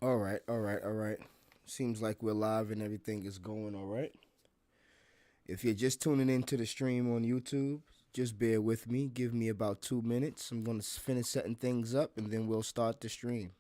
All right, all right, all right. Seems like we're live and everything is going all right. If you're just tuning into the stream on YouTube, just bear with me. Give me about 2 minutes. I'm going to finish setting things up and then we'll start the stream.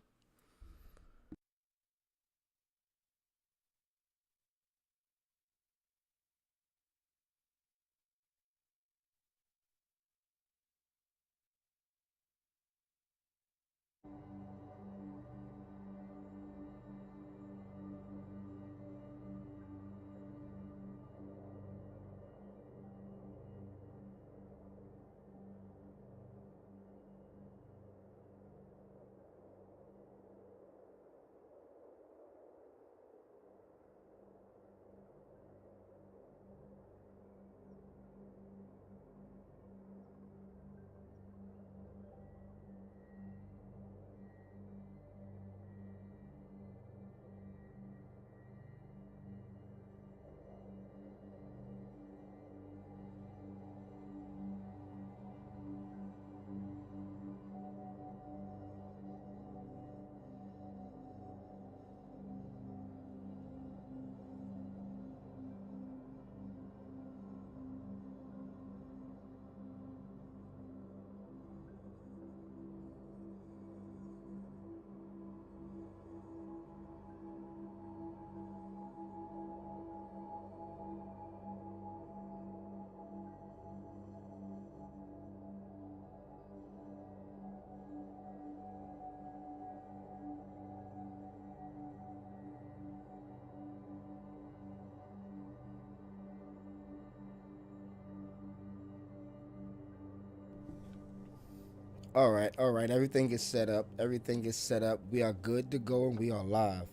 All right, all right. Everything is set up. Everything is set up. We are good to go and we are live.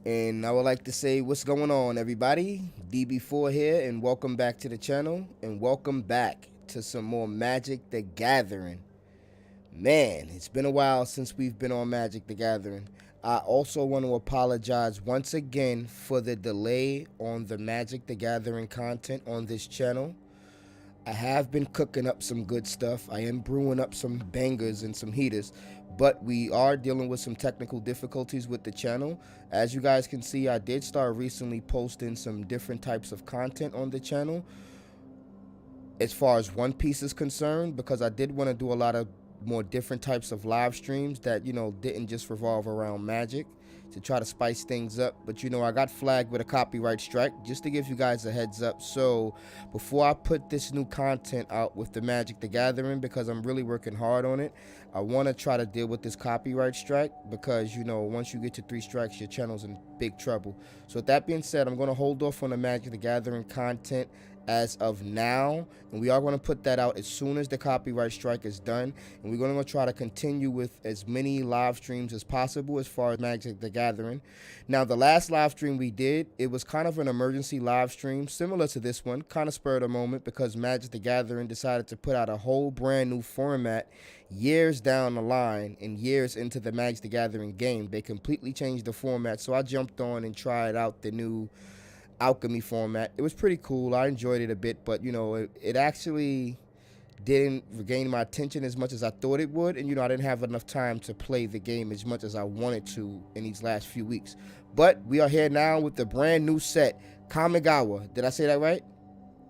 And I would like to say what's going on, everybody. DB4 here, and welcome back to the channel. And welcome back to some more Magic the Gathering. Man, it's been a while since we've been on Magic the Gathering. I also want to apologize once again for the delay on the Magic the Gathering content on this channel. I have been cooking up some good stuff. I am brewing up some bangers and some heaters, but we are dealing with some technical difficulties with the channel. As you guys can see, I did start recently posting some different types of content on the channel as far as One Piece is concerned, because I did want to do a lot of more different types of live streams that, didn't just revolve around Magic, to try to spice things up. But, I got flagged with a copyright strike, just to give you guys a heads up. So before I put this new content out with the Magic the Gathering, because I'm really working hard on it, I want to try to deal with this copyright strike, because, once you get to 3 strikes, your channel's in big trouble. So with that being said, I'm going to hold off on the Magic the Gathering content as of now, and we are going to put that out as soon as the copyright strike is done, and we're going to try to continue with as many live streams as possible as far as Magic the Gathering. Now, the last live stream we did, it was kind of an emergency live stream similar to this one, kind of spur of the moment, because Magic the Gathering decided to put out a whole brand new format years down the line and years into the Magic the Gathering game. They completely changed the format, so I jumped on and tried out the new alchemy format. It was pretty cool. I enjoyed it a bit, but it actually didn't regain my attention as much as I thought it would, and I didn't have enough time to play the game as much as I wanted to in these last few weeks. But we are here now with the brand new set, Kamigawa. Did I say that right?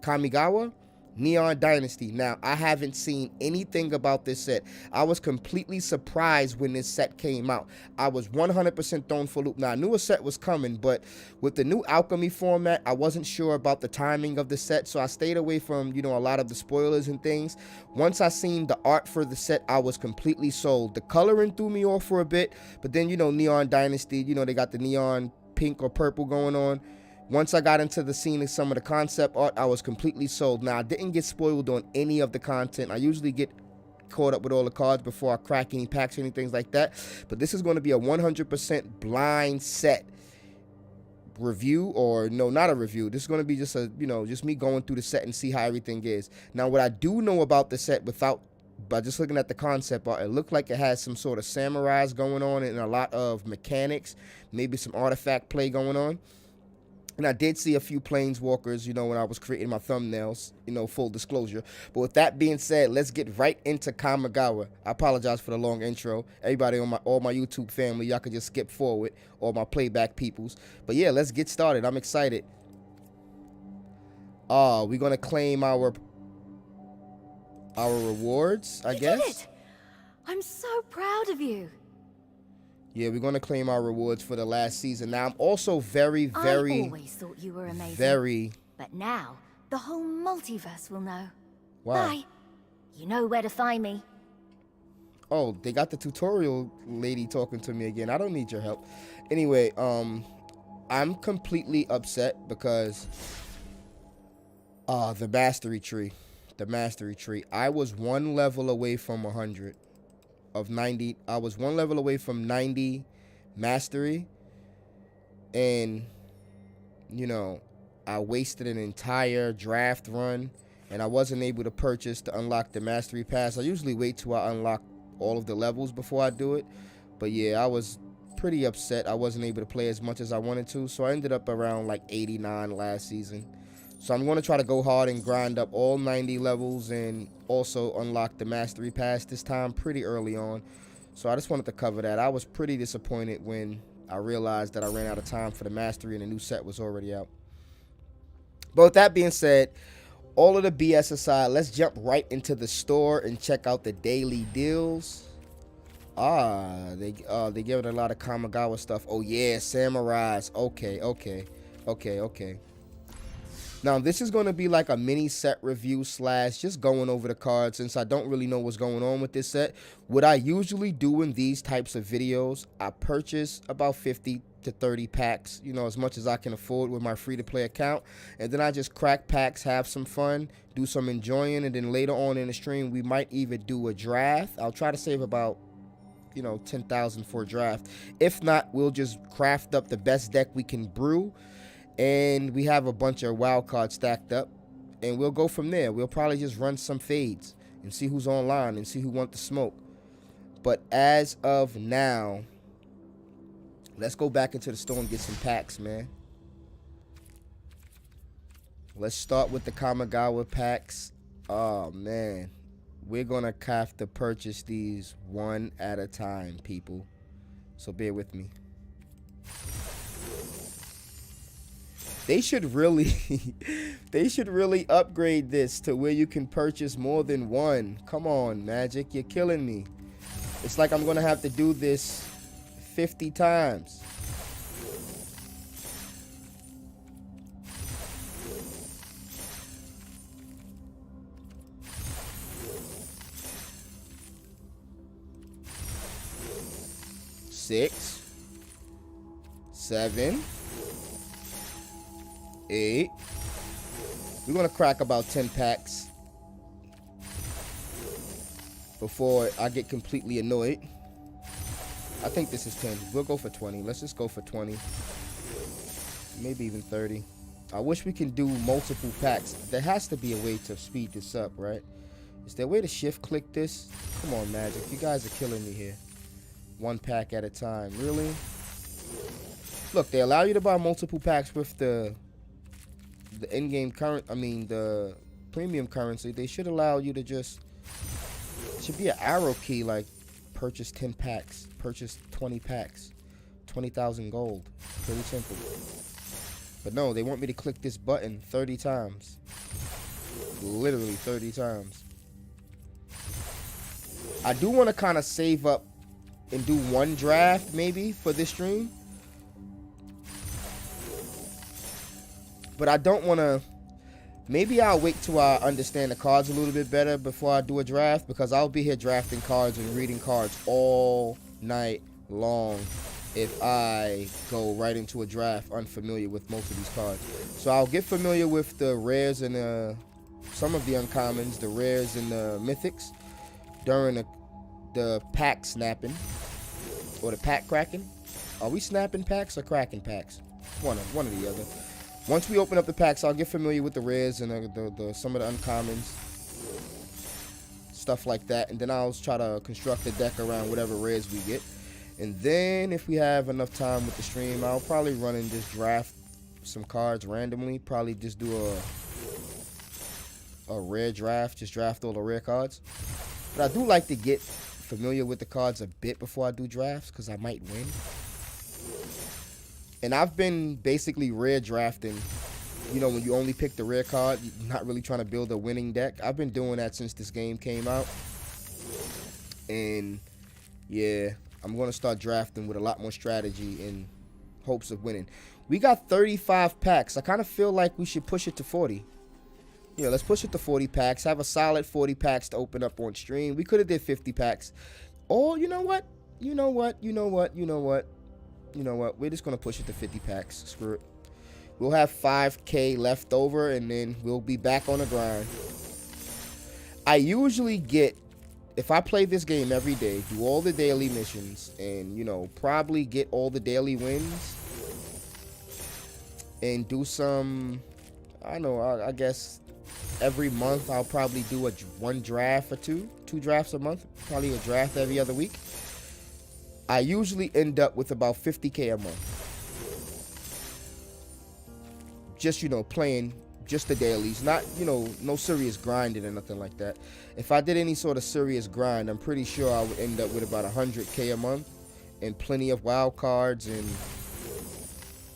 Kamigawa Neon Dynasty. Now, I haven't seen anything about this set. I was completely surprised when this set came out. I was 100% thrown for a loop. Now, I knew a set was coming, but with the new alchemy format, I wasn't sure about the timing of the set, so I stayed away from, a lot of the spoilers and things. Once I seen the art for the set, I was completely sold. The coloring threw me off for a bit, but then, Neon Dynasty, they got the neon pink or purple going on. Once I got into the scene of some of the concept art, I was completely sold. Now, I didn't get spoiled on any of the content. I usually get caught up with all the cards before I crack any packs or anything like that. But this is going to be a 100% blind set review, or no, not a review. This is going to be just just me going through the set and see how everything is. Now, what I do know about the set by just looking at the concept art, it looked like it has some sort of samurais going on and a lot of mechanics, maybe some artifact play going on. And I did see a few planeswalkers, you know, when I was creating my thumbnails, you know, full disclosure. But with that being said, let's get right into Kamigawa. I apologize for the long intro. Everybody on all my YouTube family, y'all can just skip forward, all my playback peoples. But yeah, let's get started. I'm excited. We're gonna claim our rewards, I guess. You did it! I'm so proud of you. Yeah, we're gonna claim our rewards for the last season. Now, I'm also very, I always thought you were amazing. But now, the whole multiverse will know. Wow. Bye. You know where to find me. Oh, they got the tutorial lady talking to me again. I don't need your help. Anyway, I'm completely upset because the mastery tree. The mastery tree. I was one level away from 100 of 90. I was one level away from 90 mastery, and you know, I wasted an entire draft run, and I wasn't able to purchase to unlock the mastery pass. I usually wait till I unlock all of the levels before I do it, but yeah, I was pretty upset I wasn't able to play as much as I wanted to, so I ended up around like 89 last season. So I'm going to try to go hard and grind up all 90 levels and also unlock the mastery pass this time pretty early on. So I just wanted to cover that. I was pretty disappointed when I realized that I ran out of time for the mastery and the new set was already out. But with that being said, all of the BS aside, let's jump right into the store and check out the daily deals. They give it a lot of Kamigawa stuff. Oh yeah, samurais. Okay. Now, this is going to be like a mini set review slash just going over the cards since I don't really know what's going on with this set. What I usually do in these types of videos, I purchase about 50 to 30 packs, you know, as much as I can afford with my free-to-play account. And then I just crack packs, have some fun, do some enjoying, and then later on in the stream, we might even do a draft. I'll try to save about, you know, 10,000 for a draft. If not, we'll just craft up the best deck we can brew. And we have a bunch of wild cards stacked up, and we'll go from there. We'll probably just run some fades and see who's online and see who wants to smoke. But as of now, let's go back into the store and get some packs, man. Let's start with the Kamigawa packs. Oh, man. We're going to have to purchase these one at a time, people. So bear with me. They should really upgrade this to where you can purchase more than one. Come on, Magic, you're killing me. It's like I'm gonna have to do this 50 times. Six, 7, 8. We're gonna crack about 10 packs before I get completely annoyed. I think this is 10. We'll go for 20. Let's just go for 20. Maybe even 30. I wish we can do multiple packs. There has to be a way to speed this up, right? Is there a way to shift click this? Come on, Magic. You guys are killing me here. One pack at a time. Really? Look, they allow you to buy multiple packs with the in-game the premium currency. They should allow you to just, it should be an arrow key like purchase 10 packs, purchase 20 packs, 20,000 gold. Pretty simple. But no, they want me to click this button 30 times. Literally 30 times. I do want to kind of save up and do one draft maybe for this stream. But I don't want to, maybe I'll wait till I understand the cards a little bit better before I do a draft, because I'll be here drafting cards and reading cards all night long if I go right into a draft unfamiliar with most of these cards. So I'll get familiar with the rares and some of the uncommons, the rares and the mythics during the pack snapping or the pack cracking. Are we snapping packs or cracking packs? One or the other. Once we open up the packs, I'll get familiar with the rares and some of the uncommons, stuff like that, and then I'll try to construct a deck around whatever rares we get. And then if we have enough time with the stream, I'll probably run and just draft some cards randomly. Probably just do a rare draft. Just draft all the rare cards. But I do like to get familiar with the cards a bit before I do drafts, because I might win. And I've been basically rare drafting. You know, when you only pick the rare card, you're not really trying to build a winning deck. I've been doing that since this game came out. And yeah, I'm going to start drafting with a lot more strategy in hopes of winning. We got 35 packs. I kind of feel like we should push it to 40. Yeah, let's push it to 40 packs. Have a solid 40 packs to open up on stream. We could have did 50 packs. Or you know what? You know what? We're just going to push it to 50 packs. Screw it. We'll have 5K left over, and then we'll be back on the grind. I usually get, if I play this game every day, do all the daily missions, and, you know, probably get all the daily wins, and do some, I don't know, I guess every month I'll probably do one draft or two drafts a month, probably a draft every other week. I usually end up with about 50K a month. Just, you know, playing just the dailies, not, you know, no serious grinding or nothing like that. If I did any sort of serious grind, I'm pretty sure I would end up with about 100K a month and plenty of wild cards and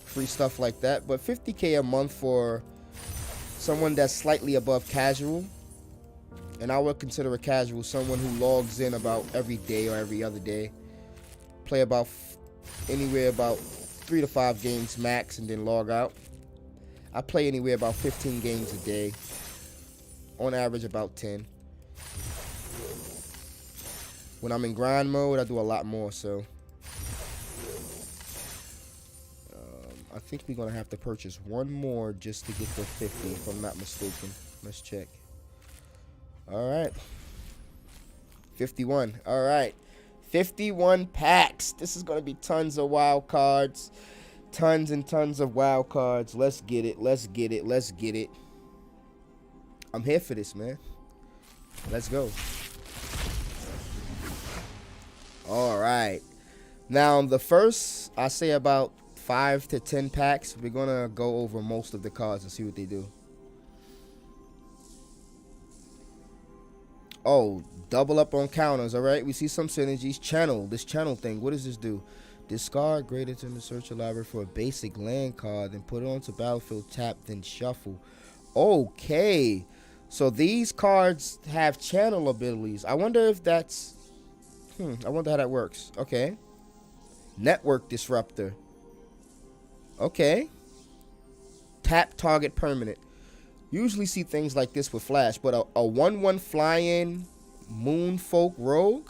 free stuff like that. But 50K a month for someone that's slightly above casual, and I would consider a casual someone who logs in about every day or every other day, play about anywhere about 3 to 5 games max and then log out. I play anywhere about 15 games a day. On average, about 10. When I'm in grind mode, I do a lot more, so. I think we're going to have to purchase one more just to get to 50, if I'm not mistaken. Let's check. All right. 51. All right. 51 packs. This is going to be tons of wild cards. Tons and tons of wild cards. Let's get it. Let's get it. Let's get it. I'm here for this, man. Let's go. All right. Now, the first, I say about 5 to 10 packs, we're going to go over most of the cards and see what they do. Oh, double up on counters. All right. We see some synergies. Channel. This channel thing. What does this do? Discard greater than the search library for a basic land card, then put it onto battlefield, tap, then shuffle. Okay, so these cards have channel abilities. I wonder if that's I wonder how that works. Okay, network disruptor. Okay, tap target permanent. Usually see things like this with Flash, but a 1/1 fly-in Moonfolk Rogue,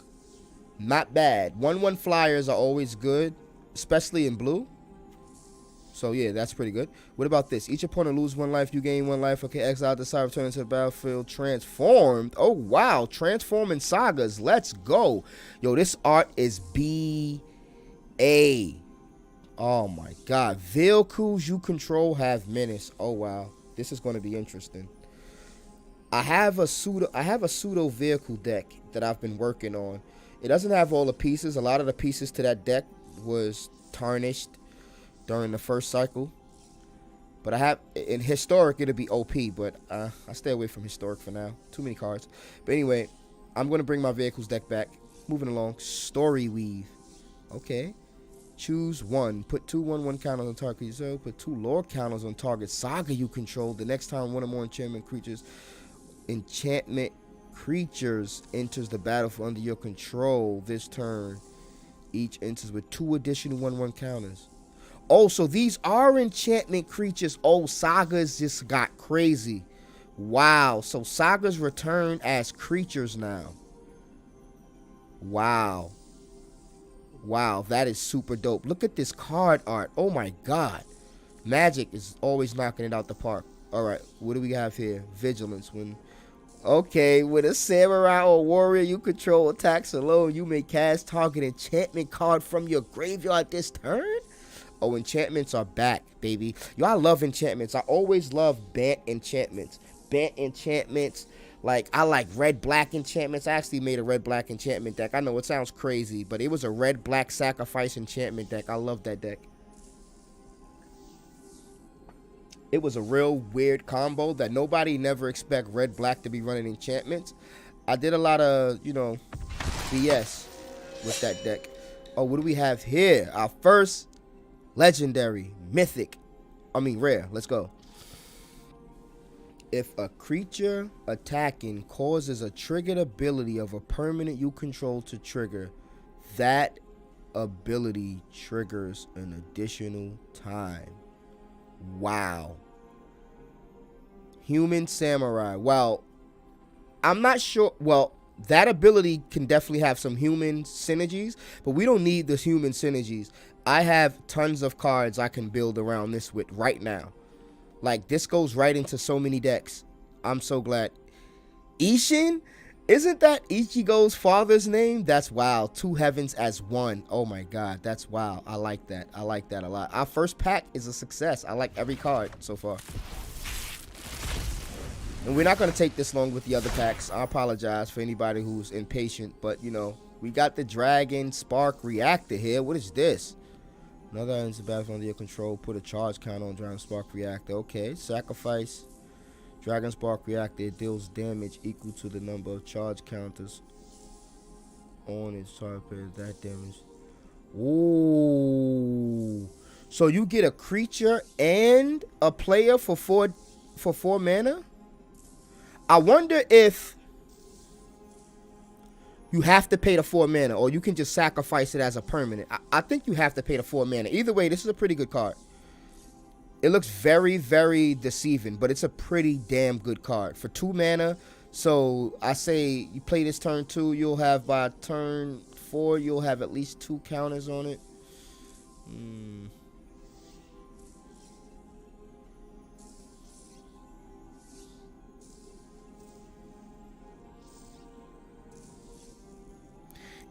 not bad. 1/1 flyers are always good, especially in blue. So yeah, that's pretty good. What about this? Each opponent lose 1 life, you gain 1 life. Okay, exile the side, return to the battlefield. Transformed. Oh wow, transforming sagas. Let's go. Yo, this art is BA. Oh my god. Vehicles you control have menace. Oh wow. This is going to be interesting. I have a pseudo vehicle deck that I've been working on. It doesn't have all the pieces. A lot of the pieces to that deck was tarnished during the first cycle. But I have, in historic, it'll be OP, but I stay away from historic for now. Too many cards. But anyway, I'm going to bring my vehicles deck back. Moving along. Story Weave. Okay. Choose 1. Put 2 1/1 counters on target yourself. Put 2 lore counters on target saga you control. The next time one or more enchantment creatures enters the battlefield under your control this turn, each enters with 2 additional 1/1 counters. Oh, so these are enchantment creatures. Oh, sagas just got crazy. Wow. So sagas return as creatures now. Wow. Wow, that is super dope. Look at this card art. Oh my god. Magic is always knocking it out the park. Alright, what do we have here? Vigilance. Okay, with a samurai or warrior you control attacks alone, you may cast target enchantment card from your graveyard this turn? Oh, enchantments are back, baby. Yo, I love enchantments. I always love Bant enchantments. Like, I like red-black enchantments. I actually made a red-black enchantment deck. I know it sounds crazy, but it was a red-black sacrifice enchantment deck. I love that deck. It was a real weird combo that nobody never expect red black to be running enchantments. I did a lot of, you know, BS with that deck. Oh, what do we have here? Our first legendary, mythic, rare. Let's go. If a creature attacking causes a triggered ability of a permanent you control to trigger, that ability triggers an additional time. Wow. Human Samurai. Well, I'm not sure. Well, that ability can definitely have some human synergies, but we don't need the human synergies. I have tons of cards I can build around this with right now. Like, this goes right into so many decks. I'm so glad. Ishin? Isn't that Ichigo's father's name? That's wild. Two heavens as one. Oh my god, that's wild. I like that. I like that a lot. Our first pack is a success. I like every card so far. And we're not going to take this long with the other packs. I apologize for anybody who's impatient. But, you know, we got the Dragon Spark Reactor here. What is this? Another ends the battlefield under your control. Put a charge counter on Dragon Spark Reactor. Okay, sacrifice Dragon Spark Reactor. It deals damage equal to the number of charge counters on its target. That damage. Ooh. So you get a creature and a player for four mana? I wonder if you have to pay the 4 mana or you can just sacrifice it as a permanent. I think you have to pay the 4 mana. Either way, this is a pretty good card. It looks very, very deceiving, but it's a pretty damn good card. For 2 mana, so I say you play this turn 2, you'll have by turn 4, you'll have at least 2 counters on it.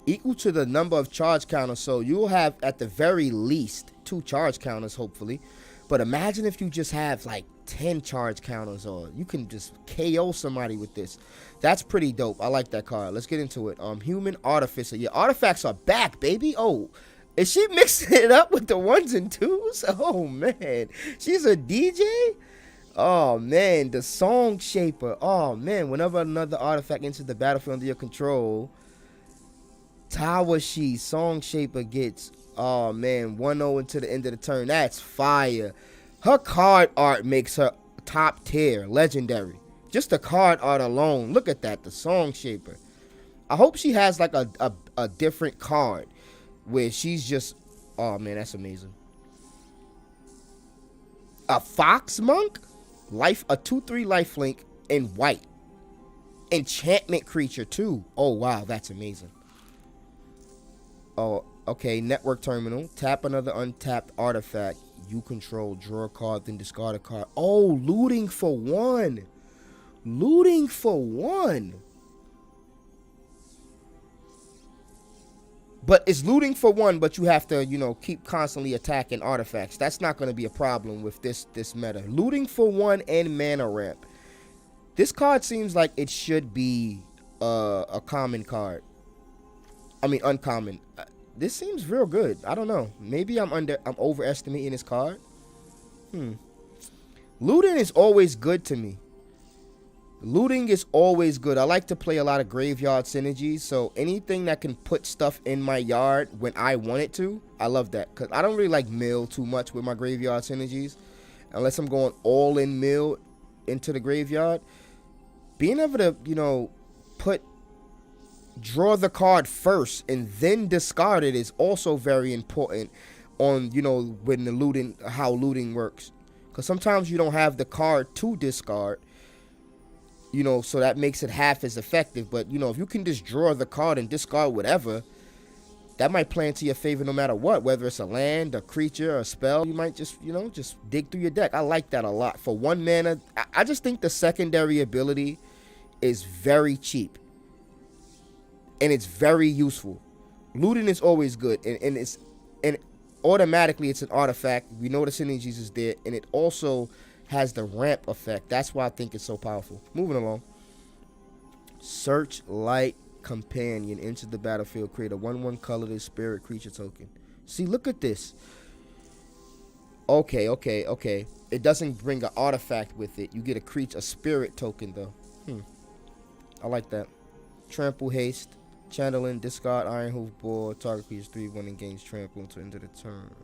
Equal to the number of charge counters, so you'll have at the very least 2 charge counters, hopefully. But imagine if you just have like 10 charge counters, or you can just KO somebody with this. That's pretty dope. I like that card. Let's get into it. Human Artificer. Your artifacts are back, baby. Oh, is she mixing it up with the 1s and 2s? Oh man, she's a DJ. Oh man, the Song Shaper. Oh man, whenever another artifact enters the battlefield under your control, Tawashi Song Shaper gets, oh man, 1-0 into the end of the turn. That's fire. Her card art makes her top tier, legendary. Just the card art alone. Look at that, the Song Shaper. I hope she has like a different card where she's just, oh man, that's amazing. A Fox Monk, a 2/3 lifelink in white. Enchantment creature too. Oh wow, that's amazing. Oh, okay. Network terminal. Tap another untapped artifact you control. Draw a card, then discard a card. Oh, looting for 1. Looting for 1. But it's looting for 1, but you have to, you know, keep constantly attacking artifacts. That's not going to be a problem with this meta. Looting for 1 and mana ramp. This card seems like it should be a common card. I mean, uncommon. This seems real good. I don't know. Maybe I'm overestimating this card. Looting is always good to me. Looting is always good. I like to play a lot of graveyard synergies. So anything that can put stuff in my yard when I want it to, I love that. Because I don't really like mill too much with my graveyard synergies. Unless I'm going all in mill into the graveyard. Being able to, you know, draw the card first and then discard it is also very important on, you know, when the looting, how looting works. Because sometimes you don't have the card to discard, you know, so that makes it half as effective. But, you know, if you can just draw the card and discard whatever, that might play into your favor no matter what. Whether it's a land, a creature, a spell, you might just, you know, just dig through your deck. I like that a lot. For 1 mana, I just think the secondary ability is very cheap. And it's very useful. Looting is always good, and automatically it's an artifact. We know the synergies is there, and it also has the ramp effect. That's why I think it's so powerful. Moving along. Searchlight Companion. Enter the battlefield. Create a 1/1 colorless spirit creature token. See, look at this. Okay, okay, okay. It doesn't bring an artifact with it. You get a spirit token though. I like that. Trample haste, channeling, discard iron hoof board. Target creature 3/1 and gains trample until end of the turn.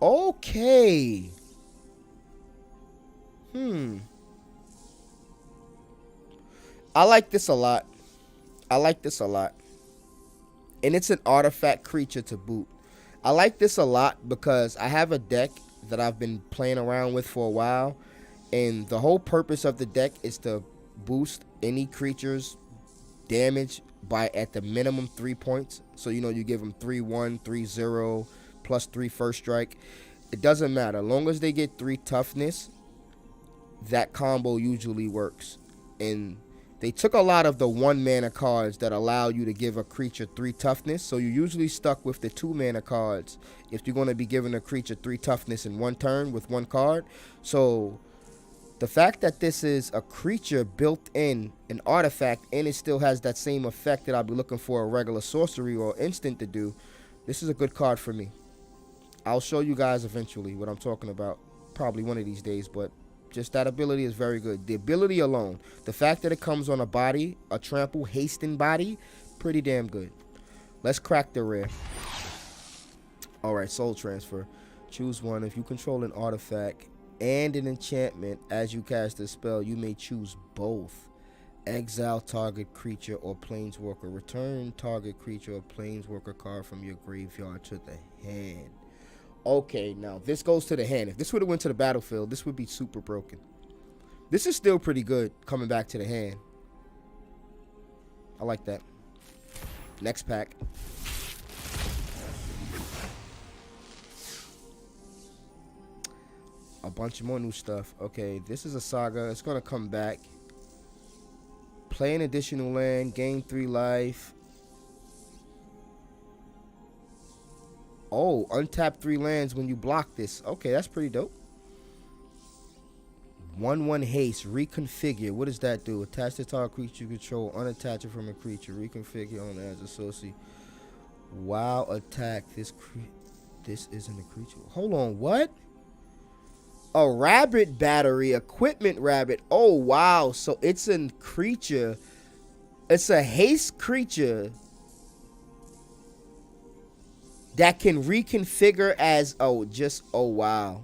Okay. I like this a lot. I like this a lot. And it's an artifact creature to boot. I like this a lot because I have a deck that I've been playing around with for a while. And the whole purpose of the deck is to boost any creature's damage by at the minimum 3 points. So, you know, you give them 3/1, 3/0, plus 3 first strike. It doesn't matter. As long as they get 3 toughness, that combo usually works. And they took a lot of the 1 mana cards that allow you to give a creature 3 toughness. So you're usually stuck with the 2 mana cards if you're going to be giving a creature 3 toughness in 1 turn with 1 card. So the fact that this is a creature built in an artifact and it still has that same effect that I'll be looking for a regular sorcery or instant to do, this is a good card for me. I'll show you guys eventually what I'm talking about, probably one of these days, but just that ability is very good. The ability alone, the fact that it comes on a body, a trample hasten body, pretty damn good. Let's crack the rare. Alright, soul transfer. Choose one. If you control an artifact and an enchantment as you cast a spell, you may choose both. Exile target creature or planeswalker. Return target creature or planeswalker card from your graveyard to the hand. Okay, now this goes to the hand. If this would have went to the battlefield, this would be super broken. This is still pretty good coming back to the hand. I like that. Next pack. A bunch more new stuff. Okay, this is a saga. It's going to come back. Play an additional land. Gain 3 life. Oh, untap 3 lands when you block this. Okay, that's pretty dope. 1/1 haste. Reconfigure. What does that do? Attach the target creature you control. Unattach it from a creature. Reconfigure on as associate. Wow, attack. This isn't a creature. Hold on, what? A rabbit battery. Equipment rabbit. Oh, wow. So it's a creature. It's a haste creature that can reconfigure as, oh wow.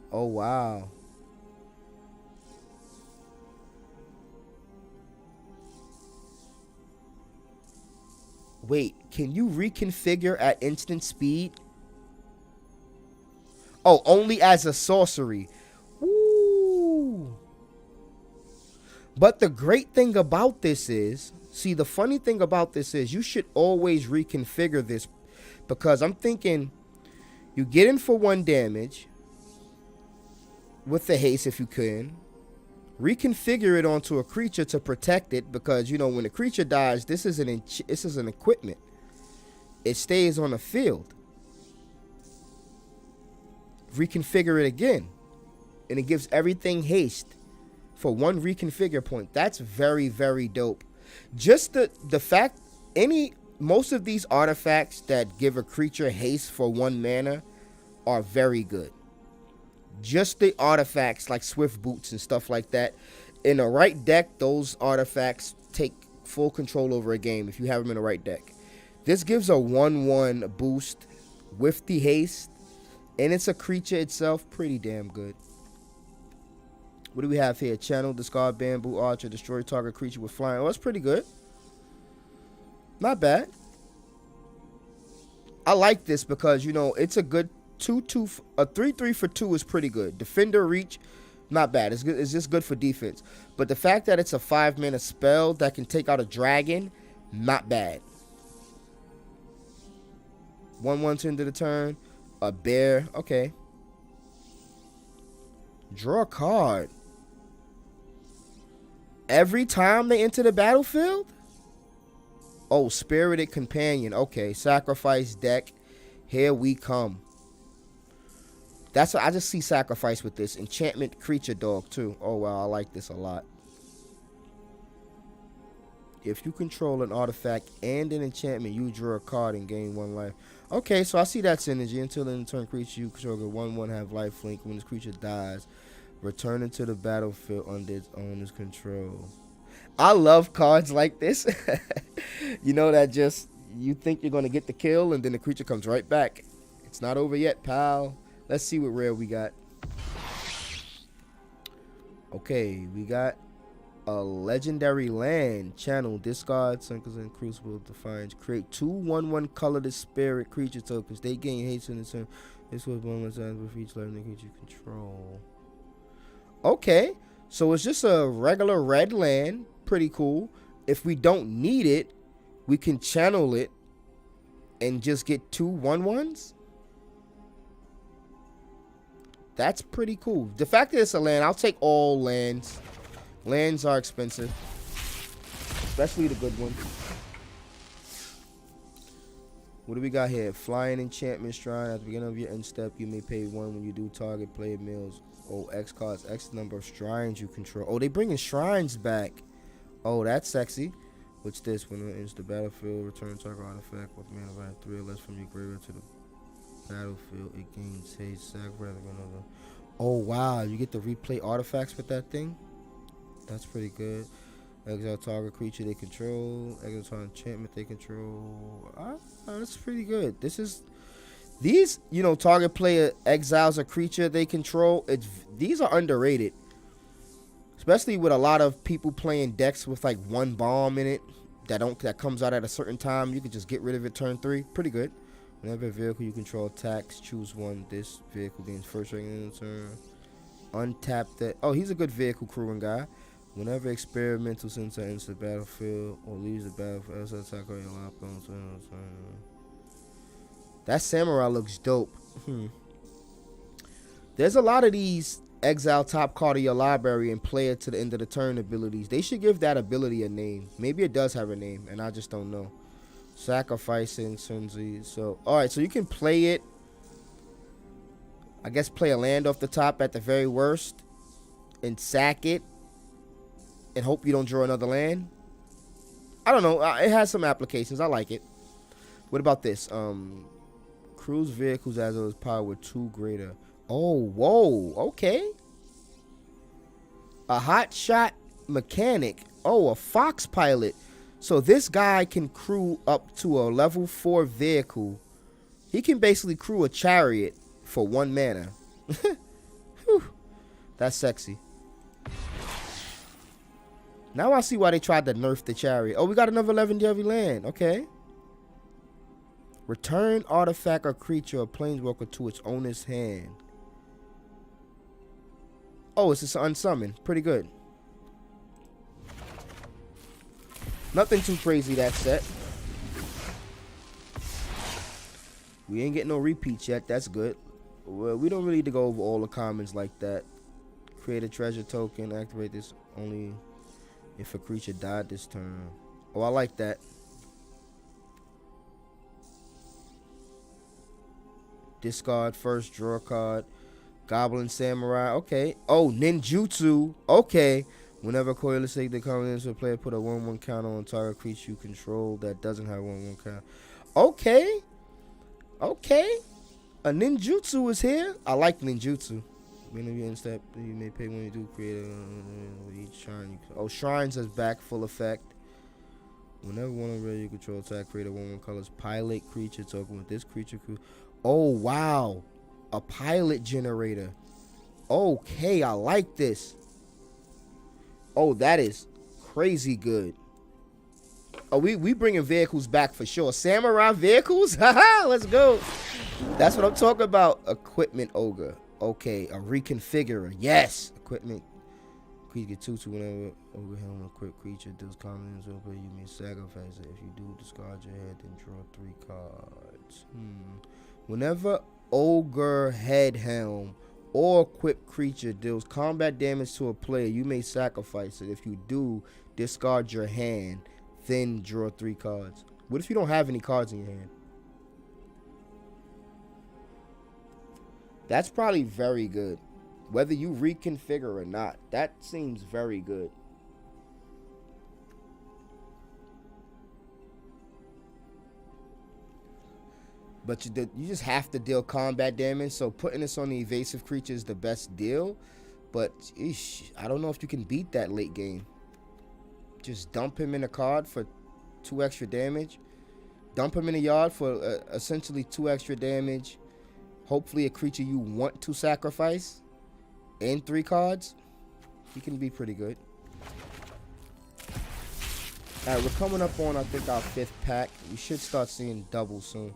Oh wow. Wait, can you reconfigure at instant speed? Oh, only as a sorcery. Woo. But the great thing about this is, see, the funny thing about this is you should always reconfigure this, because I'm thinking you get in for 1 damage with the haste if you can. Reconfigure it onto a creature to protect it, because, you know, when a creature dies, this is an equipment. It stays on the field. Reconfigure it again, and it gives everything haste for 1 reconfigure point. That's very, very dope. Just the fact most of these artifacts that give a creature haste for 1 mana are very good. Just the artifacts like Swift Boots and stuff like that. In the right deck, those artifacts take full control over a game if you have them in the right deck. This gives a 1/1 boost with the haste, and it's a creature itself. Pretty damn good. What do we have here? Channel, discard bamboo archer, destroy target creature with flying. Oh, that's pretty good. Not bad. I like this because, you know, it's a good 2/2. A 3/3 for 2 is pretty good. Defender reach, not bad. It's good. It's just good for defense. But the fact that it's a 5 mana spell that can take out a dragon, not bad. 1/1 to end of the turn. A bear. Okay. Draw a card. Every time they enter the battlefield? Oh, Spirited Companion. Okay, sacrifice deck. Here we come. That's what I just see sacrifice with this. Enchantment creature dog too. Oh wow, I like this a lot. If you control an artifact and an enchantment, you draw a card and gain 1 life. Okay, so I see that synergy. Until the end of turn, creature you control get 1/1 have life link. When this creature dies, return it to the battlefield under its owner's control. I love cards like this. You know, that just, you think you're going to get the kill and then the creature comes right back. It's not over yet, pal. Let's see what rare we got. Okay, we got a legendary land. Channel, discard Sunkers and Crucible Defiance. Create 2 1/1 colorless spirit creature tokens. They gain haste in the turn. This was 1 times with each level creature control. Okay, so it's just a regular red land. Pretty cool. If we don't need it, we can channel it and just get 2 1/1s. That's pretty cool. The fact that it's a land, I'll take all lands. Lands are expensive, especially the good ones. What do we got here? Flying Enchantment Shrine. At the beginning of your end step, you may pay 1 when you do target player meals. Oh, X cards, X number of shrines you control. Oh, they bringing shrines back. Oh, that's sexy. What's this? When it enters the battlefield, return target artifact with mana value 3 or less from your graveyard to the battlefield. It gains haste, sacrifice another. Oh, wow. You get to replay artifacts with that thing? That's pretty good. Exile target creature they control. Exile target enchantment they control. That's pretty good. This is... These, you know, target player exiles a creature they control. These are underrated. Especially with a lot of people playing decks with like 1 bomb in it that comes out at a certain time. You can just get rid of it turn 3. Pretty good. Whenever a vehicle you control attacks, choose 1. This vehicle gains first rank in the turn. Untap that. Oh, he's a good vehicle crewing guy. Whenever experimental sensor enters the battlefield or leaves the battlefield, else attack or your lock on turn. That samurai looks dope. There's a lot of these exile top card of your library and play it to the end of the turn abilities. They should give that ability a name. Maybe it does have a name and I just don't know. Sacrificing Sunzi. So, alright, so you can play it. I guess play a land off the top at the very worst and sack it and hope you don't draw another land. I don't know. It has some applications. I like it. What about this? Cruise vehicles as its power with 2 greater. Oh, whoa. Okay. A hot shot mechanic. Oh, a fox pilot. So this guy can crew up to a level 4 vehicle. He can basically crew a chariot for 1 mana. That's sexy. Now I see why they tried to nerf the chariot. Oh, we got another legendary land. Okay. Return artifact or creature or planeswalker to its owner's hand. Oh, it's just unsummoned. Pretty good. Nothing too crazy that set. We ain't getting no repeats yet. That's good. Well, we don't really need to go over all the commons like that. Create a treasure token. Activate this only if a creature died this turn. Oh, I like that. Discard first, draw a card. Goblin Samurai. Okay. Oh, ninjutsu. Okay. Whenever Coilus take the common into a player, put a 1/1 counter on target creature you control that doesn't have 1/1 counter. Okay. Okay. A ninjutsu is here. I like ninjutsu. Whenever you end step, you may pay when you do create each shrine. Oh, shrines is back full effect. Whenever one of you control attack, create a 1/1 colors pilot creature token with this creature. Oh, wow. A pilot generator. Okay, I like this. Oh, that is crazy good. Oh, we bringing vehicles back for sure. Samurai vehicles? Haha, let's go. That's what I'm talking about. Equipment ogre. Okay, a reconfigurer. Yes. Equipment. Creature get 2/2 whenever overhelm equipped creature does common into a player, you may sacrifice it. If you do, discard your head, then draw 3 cards. Whenever ogre head helm or equipped creature deals combat damage to a player, you may sacrifice it. If you do, discard your hand, then draw 3 cards. What if you don't have any cards in your hand? That's probably very good. Whether you reconfigure or not, that seems very good. but you just have to deal combat damage. So putting this on the evasive creature is the best deal. But I don't know if you can beat that late game. Just dump him in a card for 2 extra damage. Dump him in a yard for essentially 2 extra damage. Hopefully a creature you want to sacrifice. And 3 cards. He can be pretty good. Alright, we're coming up on, I think, our 5th pack. We should start seeing doubles soon.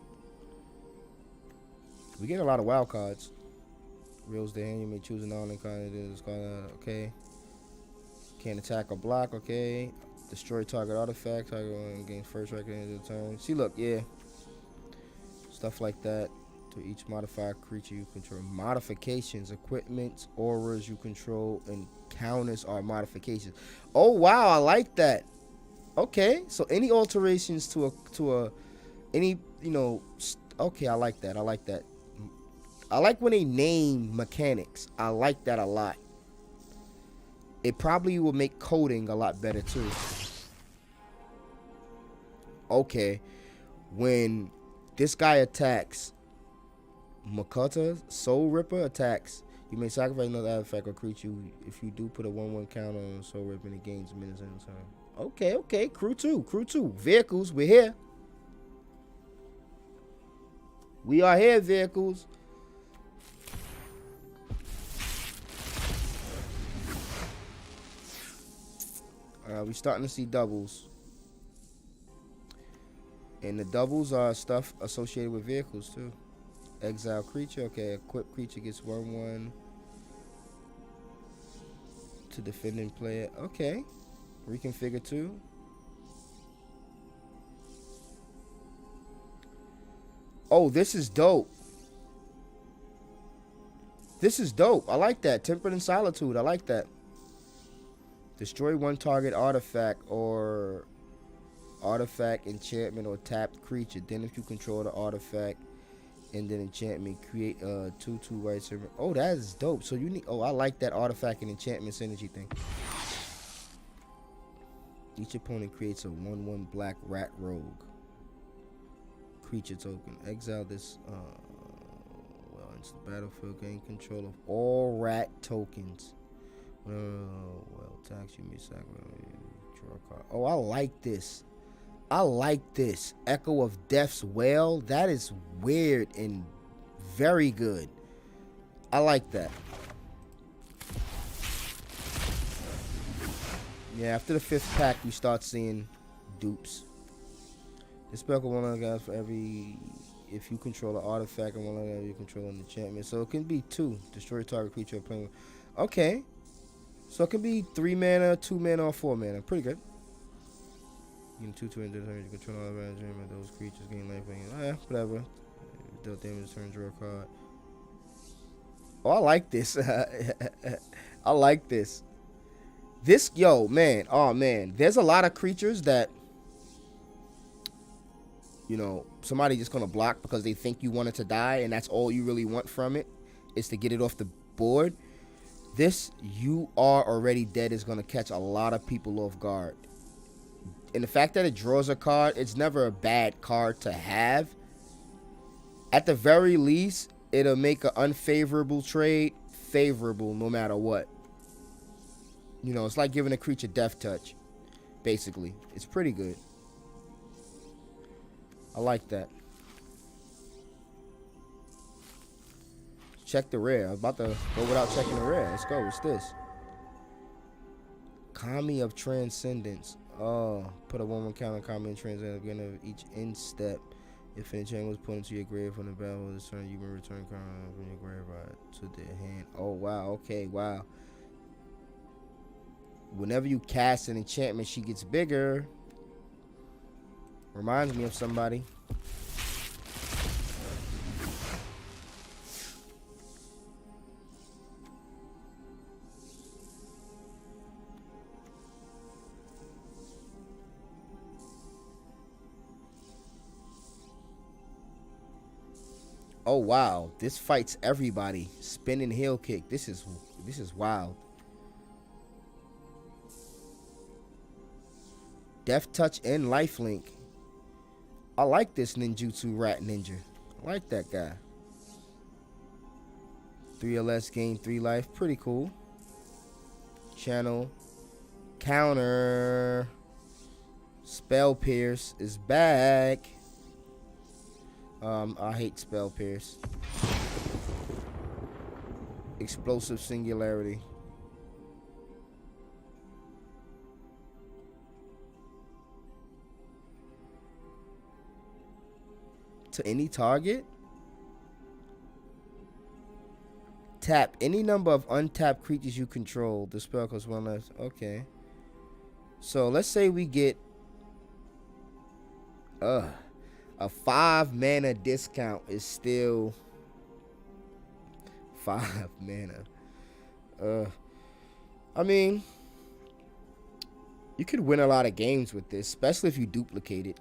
We get a lot of wild cards. Reels the hand, you may choose an all-in card. Okay. Can't attack or block, okay. Destroy target artifact. Target one gains first record of the turn. See, look, yeah. Stuff like that. To each modified creature you control. Modifications, equipment, auras you control, and counters are modifications. Oh, wow, I like that. Okay, so any alterations to any, you know, okay, I like that. I like that. I like when they name mechanics. I like that a lot. It probably will make coding a lot better too. Okay, when this guy attacks, Makata, Soul Ripper attacks, you may sacrifice another artifact or creature. If you do, put a 1/1 counter on Soul Ripper and it gains minutes in the turn. Okay, okay, crew 2. Vehicles, we're here. We are here, vehicles. We're starting to see doubles. And the doubles are stuff associated with vehicles, too. Exile creature, okay. Equipped creature gets 1/1 to defending player. Okay. Reconfigure 2. Oh, this is dope. This is dope. I like that. Tempered in Solitude. I like that. Destroy 1 target artifact or artifact, enchantment, or tapped creature. Then if you control the artifact and then enchantment, create a 2/2 white servant. Oh, that is dope. So you need, oh, I like that artifact and enchantment synergy thing. Each opponent creates a 1/1 black rat rogue creature token. Exile this well into the battlefield, gain control of all rat tokens. Well, tax you may sacrifice, draw a card. Oh, I like this. I like this. Echo of Death's Wail. That is weird and very good. I like that. Yeah, after the 5th pack, you start seeing dupes. This spell can one of the guys for every. If you control an artifact and one of them you control an enchantment. So it can be 2. Destroy target creature or playing with. Okay. So it can be 3 mana, 2 mana, or 4 mana. Pretty good. You can 2/2 and you control all the enchantment. Those creatures gain life. Whatever. Deal damage, turn, draw a card. Oh, I like this. I like this. This, yo, man. Oh, man. There's a lot of creatures that, you know, somebody just gonna block because they think you want it to die, and that's all you really want from it is to get it off the board. This, you are already dead, is gonna catch a lot of people off guard. And the fact that it draws a card, it's never a bad card to have. At the very least, it'll make an unfavorable trade favorable no matter what. You know, it's like giving a creature death touch, basically. It's pretty good. I like that. Check the rare. I was about to go without checking the rare. Let's go. What's this? Kami of Transcendence. Oh, put a 1/1 counter on Kami of Transcendence at the beginning of each end step. If an enchantment was put into your grave from the battle of this turn, you may return Kami from your graveyard to the hand. Oh, wow. Okay, wow. Whenever you cast an enchantment, she gets bigger. Reminds me of somebody. Oh wow, this fights everybody. Spinning heel kick. This is wild. Death touch and lifelink. I like this ninjutsu rat ninja. I like that guy. 3 or less, gain 3 life. Pretty cool. Channel. Counter. Spell Pierce is back. I hate Spell Pierce. Explosive Singularity. To any target? Tap any number of untapped creatures you control. The spell costs 1 less. Okay. So let's say we get a 5 mana discount is still 5 mana. I mean, you could win a lot of games with this, especially if you duplicate it.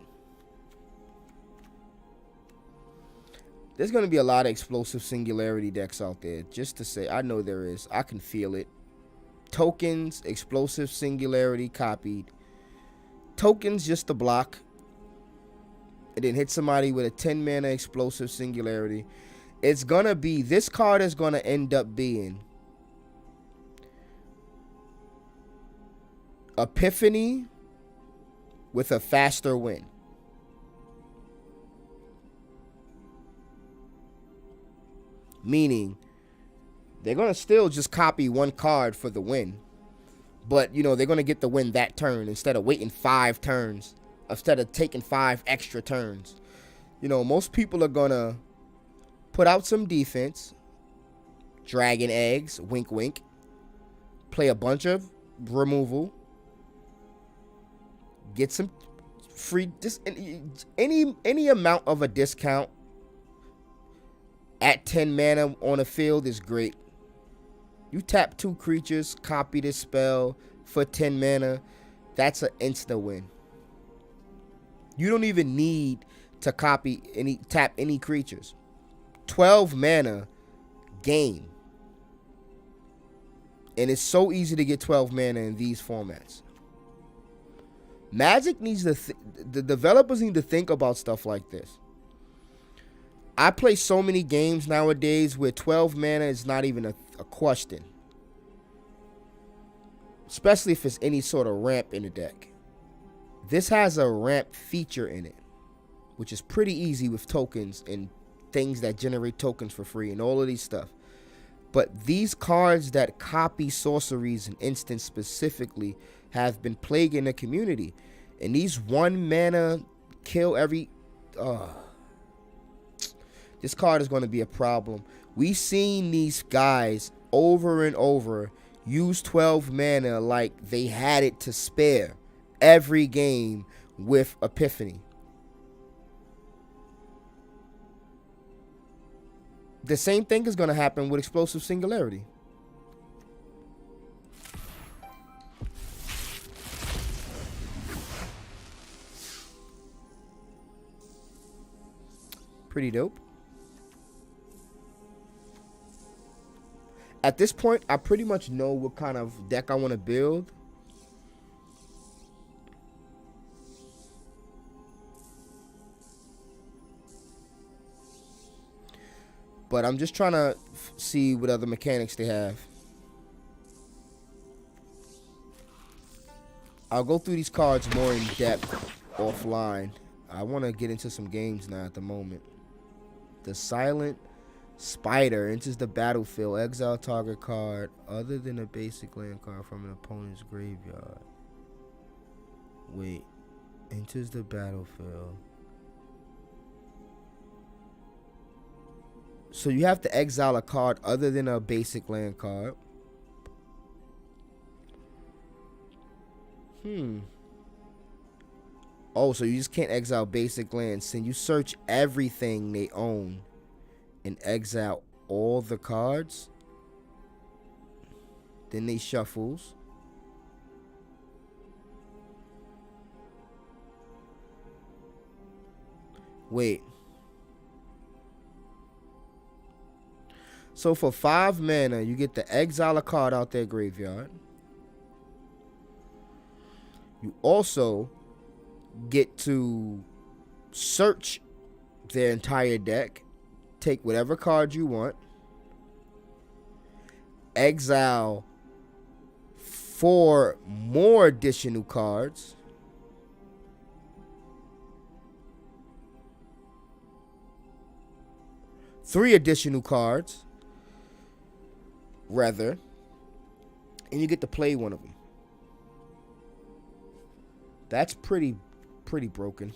There's going to be a lot of explosive singularity decks out there. Just to say, I know there is. I can feel it. Tokens, explosive singularity copied. Tokens just to block. And then hit somebody with a 10 mana explosive singularity. It's going to be, this card is going to end up being Epiphany with a faster win. Meaning, they're going to still just copy 1 card for the win. But, you know, they're going to get the win that turn instead of waiting 5 turns. Instead of taking 5 extra turns. You know, most people are going to put out some defense. Dragon eggs, wink wink. Play a bunch of removal. Get some free, just any amount of a discount at 10 mana on a field is great. You tap 2 creatures, copy this spell for 10 mana. That's an insta win. You don't even need to tap any creatures. 12 mana, game. And it's so easy to get 12 mana in these formats. Magic needs to, the developers need to think about stuff like this. I play so many games nowadays where 12 mana is not even a question. Especially if it's any sort of ramp in the deck. This has a ramp feature in it, which is pretty easy with tokens and things that generate tokens for free and all of these stuff. But these cards that copy sorceries and instants specifically have been plaguing the community. And these 1 mana kill every... this card is going to be a problem. We've seen these guys over and over use 12 mana like they had it to spare every game with Epiphany. The same thing is going to happen with Explosive Singularity. Pretty dope. At this point, I pretty much know what kind of deck I want to build. But I'm just trying to see what other mechanics they have. I'll go through these cards more in depth offline. I want to get into some games now at the moment. The Silent Spider enters the battlefield. Exile target card other than a basic land card from an opponent's graveyard. Wait. Enters the battlefield. So you have to exile a card other than a basic land card. Oh, so you just can't exile basic lands. Then you search everything they own and exile all the cards. Then they shuffles. Wait. So for 5 mana, you get to exile a card out their graveyard. You also get to search their entire deck take whatever card you want, exile 4 more additional cards, three additional cards, rather, and you get to play one of them. That's pretty broken.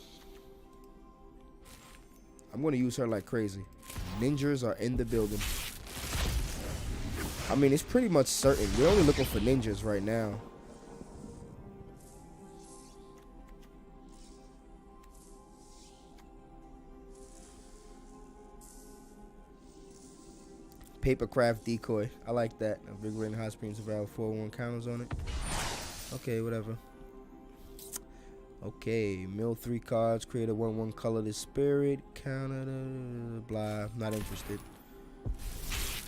I'm going to use her like crazy. Ninjas are in the building. I mean, it's pretty much certain. We're only looking for ninjas right now. Papercraft decoy. I like that. Invigorating hot springs survival 4/1 counters on it. Okay, whatever. Okay, mill 3 cards, create a 1/1 colorless spirit, counter, blah, not interested.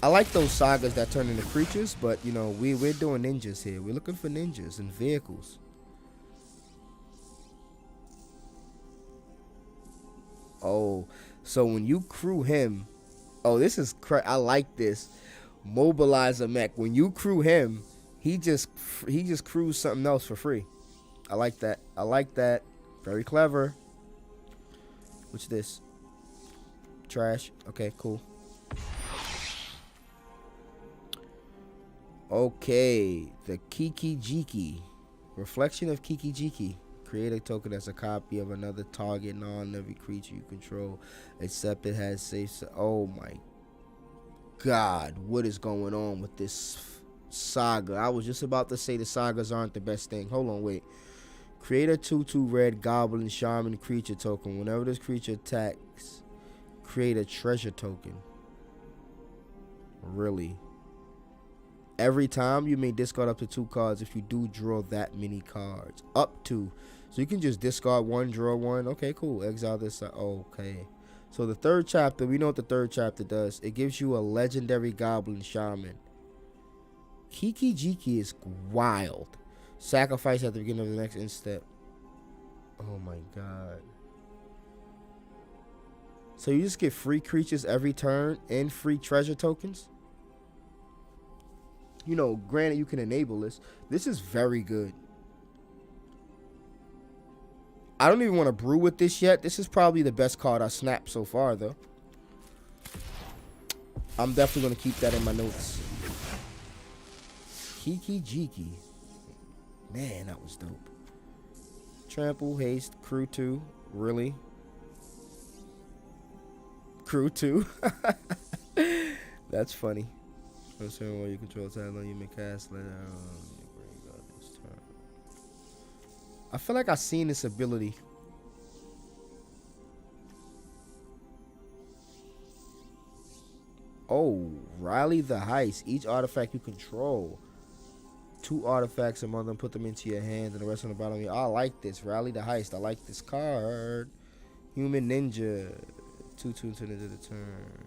I like those sagas that turn into creatures, but you know, we're doing ninjas here. We're looking for ninjas and vehicles. Oh, so when you crew him, oh, this is I like this. Mobilizer mech. When you crew him, he just crews something else for free. I like that. I like that. Very clever. What's this? Trash. Okay, cool. Okay, the Kiki-Jiki. Reflection of Kiki-Jiki. Create a token that's a copy of another target non-living creature you control, except it has safe. Oh my God, what is going on with this saga? I was just about to say the sagas aren't the best thing. Hold on, wait. Create a 2/2 red goblin shaman creature token. Whenever this creature attacks, create a treasure token. Really? Every time you may discard up to 2 cards if you do draw that many cards. Up to. So you can just discard 1, draw 1. Okay, cool. Exile this. Okay. So the 3rd chapter, we know what the 3rd chapter does. It gives you a legendary goblin shaman. Kiki-Jiki is wild. Sacrifice at the beginning of the next end step. Oh my God. So you just get free creatures every turn and free treasure tokens? You know, granted you can enable this. This is very good. I don't even want to brew with this yet. This is probably the best card I snapped so far, though. I'm definitely going to keep that in my notes. Kiki-Jiki. Man, that was dope. Trample, haste, crew 2. Really? Crew 2? That's funny. Concern while you control talent, you may cast later. I feel like I've seen this ability. Oh, Rally the Heist. Each artifact you control. 2 artifacts among them, put them into your hand, and the rest on the bottom of your. I like this. Rally the Heist. I like this card. Human Ninja. 2/2 turn into the turn.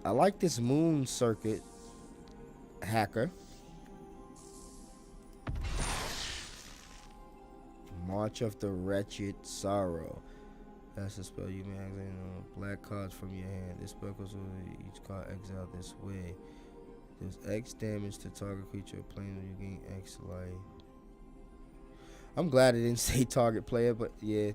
I like this Moon Circuit hacker. March of the Wretched Sorrow. That's a spell you may exile black cards from your hand. This spell goes over each card exiled this way. There's X damage to target creature or player. You gain X life. I'm glad it didn't say target player, but yeah.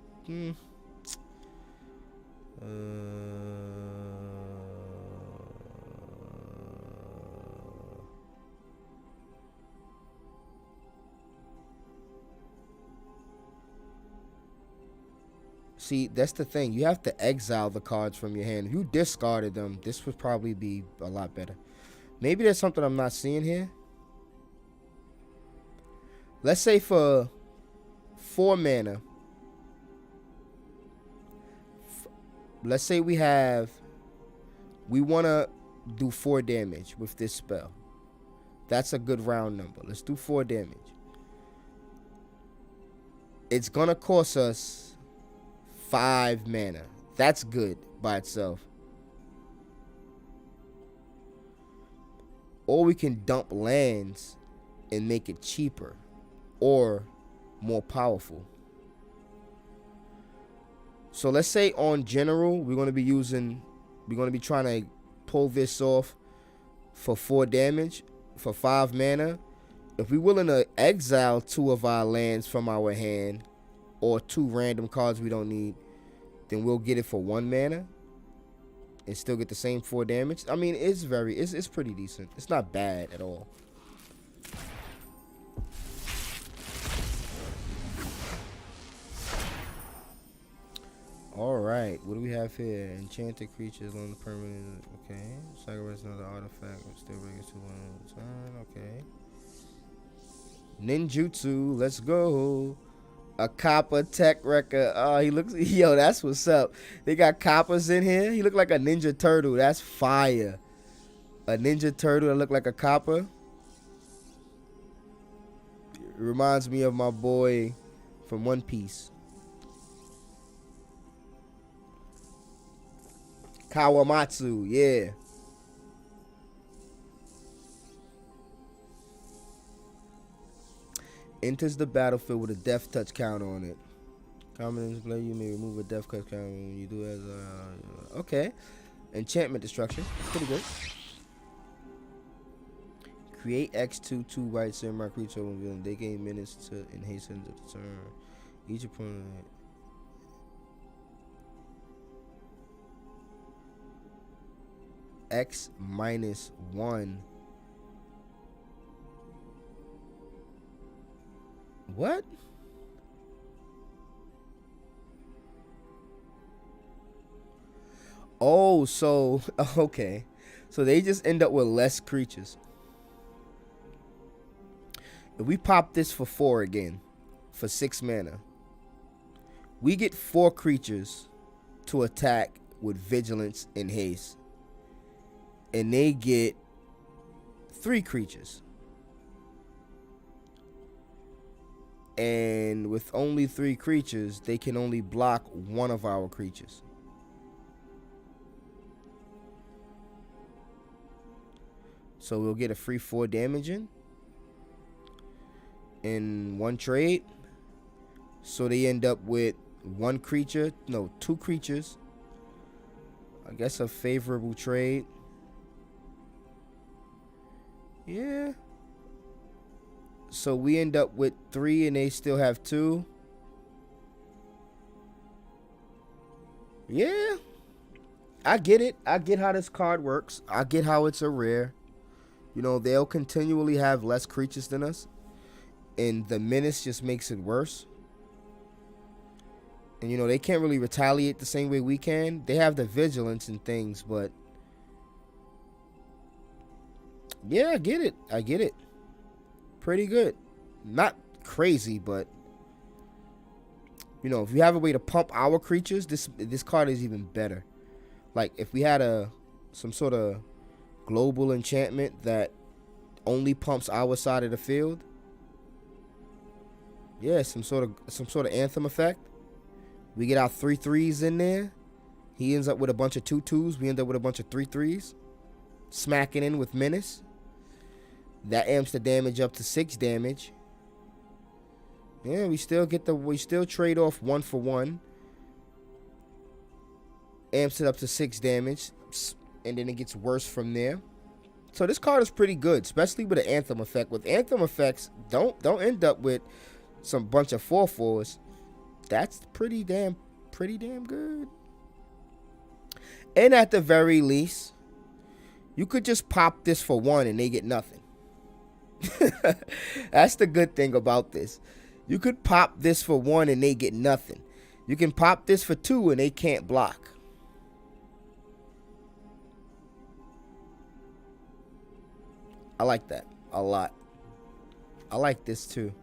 See, that's the thing. You have to exile the cards from your hand. If you discarded them, this would probably be a lot better. Maybe there's something I'm not seeing here. Let's say for 4 mana. Let's say we want to do 4 damage with this spell. That's a good round number. Let's do 4 damage. It's going to cost us 5 mana. That's good by itself. Or we can dump lands and make it cheaper or more powerful. So let's say on general, we're going to be trying to pull this off for 4 damage, for 5 mana. If we're willing to exile 2 of our lands from our hand, or 2 random cards we don't need, then we'll get it for 1 mana and still get the same 4 damage. I mean, it's pretty decent. It's not bad at all. All right, what do we have here? Enchanted creatures on the permanent. Okay, sacrifice another artifact. Still bring it to 1 turn. Okay. Ninjutsu, let's go. A copper tech record. Oh, he looks, yo, that's what's up. They got coppers in here. He looked like a Ninja Turtle. That's fire. A Ninja Turtle that look like a copper. It reminds me of my boy from One Piece. Kawamatsu, yeah. Enters the battlefield with a death touch counter on it. Common display, you may remove a death touch counter when you do as okay. Enchantment destruction, pretty good. Create X2 2 white samurai creature when villain. They gain minutes to and hasten the turn. Each opponent. X -1. What? Oh, so okay. So they just end up with less creatures. If we pop this for 4 again, for 6 mana, we get 4 creatures to attack with vigilance and haste. And they get 3 creatures. And with only 3 creatures, they can only block 1 of our creatures. So we'll get a free 4 damage in 1 trade. So they end up with 1 creature, no, 2 creatures. I guess a favorable trade. Yeah. So we end up with 3 and they still have 2. Yeah. I get it. I get how this card works. I get how it's a rare. You know, they'll continually have less creatures than us. And the menace just makes it worse. And, you know, they can't really retaliate the same way we can. They have the vigilance and things, but... yeah, I get it. I get it. Pretty good. Not crazy, but... you know, if you have a way to pump our creatures, this card is even better. Like, if we had some sort of global enchantment that only pumps our side of the field... yeah, some sort of anthem effect. We get our 3/3s in there. He ends up with a bunch of 2/2s. We end up with a bunch of 3/3s. Smacking in with menace. That amps the damage up to 6 damage. Yeah, we still trade off 1 for 1. Amps it up to 6 damage. And then it gets worse from there. So this card is pretty good, especially with the anthem effect. With anthem effects, don't end up with some bunch of 4/4s. That's pretty damn good. And at the very least, you could just pop this for 1 and they get nothing. That's the good thing about this. You could pop this for 1 and they get nothing. You can pop this for 2 and they can't block. I like that a lot. I like this too.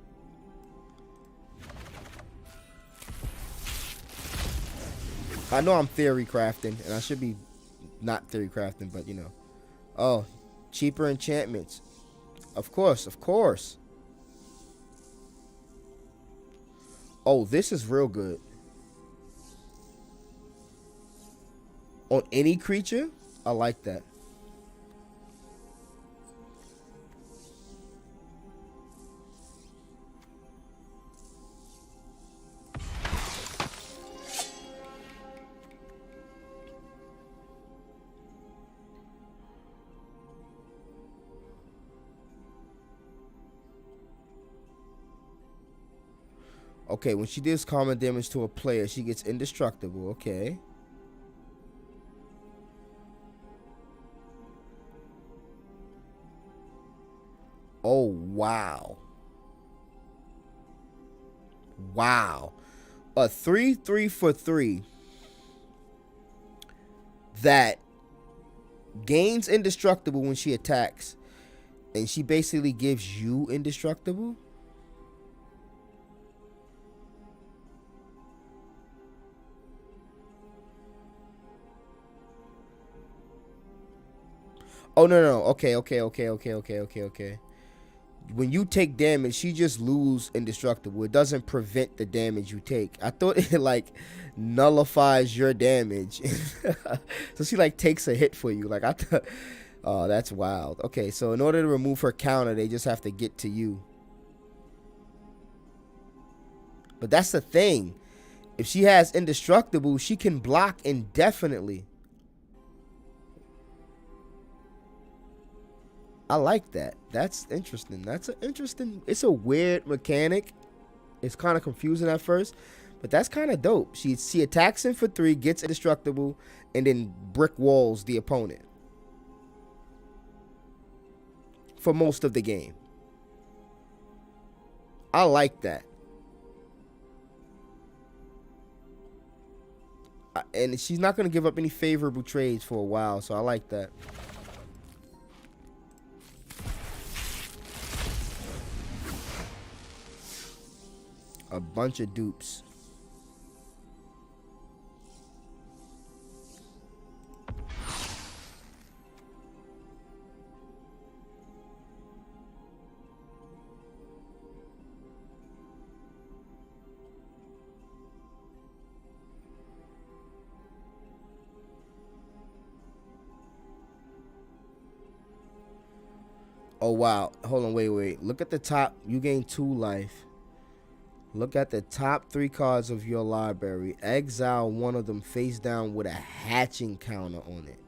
I know I'm theory crafting, and I should be not theory crafting, but you know. Oh, cheaper enchantments. Of course, of course. Oh, this is real good. On any creature, I like that. Okay, when she deals common damage to a player, she gets indestructible. Okay. Oh, wow. Wow. A 3/3 for 3 that gains indestructible when she attacks, and she basically gives you indestructible. Oh, no. Okay. When you take damage, she just lose indestructible. It doesn't prevent the damage you take. I thought it like nullifies your damage. So she like takes a hit for you. Like I thought. Oh, that's wild. Okay, so in order to remove her counter, they just have to get to you. But that's the thing. If she has indestructible, she can block indefinitely. I like that. That's interesting. That's an interesting. It's a weird mechanic. It's kind of confusing at first, but that's kind of dope. She attacks him for 3, gets indestructible, and then brick walls the opponent for most of the game. I like that. And she's not going to give up any favorable trades for a while, so I like that. A bunch of dupes. Oh, wow. Hold on, wait. Look at the top. You gain 2 life. Look at the top 3 cards of your library. Exile one of them face down with a hatching counter on it.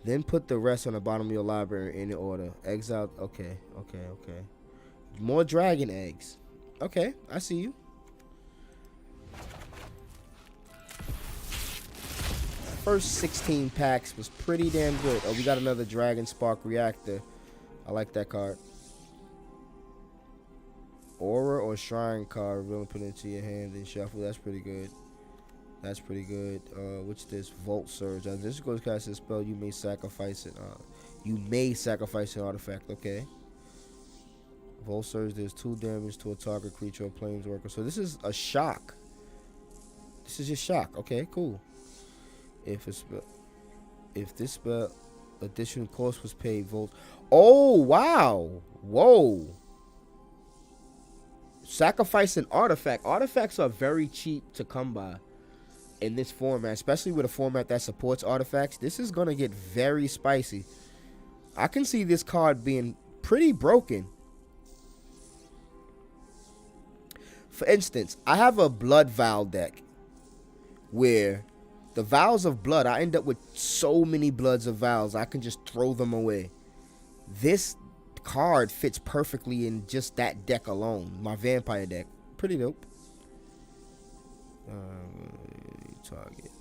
Then put the rest on the bottom of your library in order. Exile. Okay. More dragon eggs. Okay, I see you. First 16 packs was pretty damn good. Oh, we got another Dragon Spark Reactor. I like that card. Aura or Shrine card, reveal, put it into your hand and shuffle. That's pretty good. What's this? Volt Surge. As this goes cast a spell, you may sacrifice it. You may sacrifice an artifact. Okay. Volt Surge does 2 damage to a target creature or planeswalker. So this is a shock. This is just shock. Okay, cool. If this spell additional cost was paid, Volt. Oh, wow. Whoa. Sacrifice an artifact. Artifacts are very cheap to come by in this format, especially with a format that supports artifacts. This is going to get very spicy. I can see this card being pretty broken. For instance, I have a Blood Vow deck where the Vows of Blood, I end up with so many Bloods of Vows, I can just throw them away. This card fits perfectly in just that deck alone. My vampire deck. Pretty dope. Target.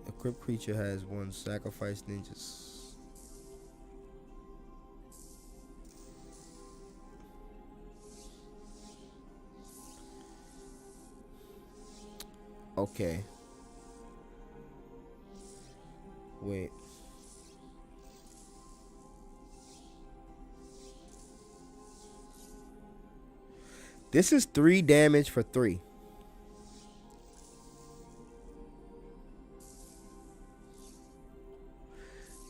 Equipped creature has 1 sacrifice ninjas. Okay. Wait. This is 3 damage for 3.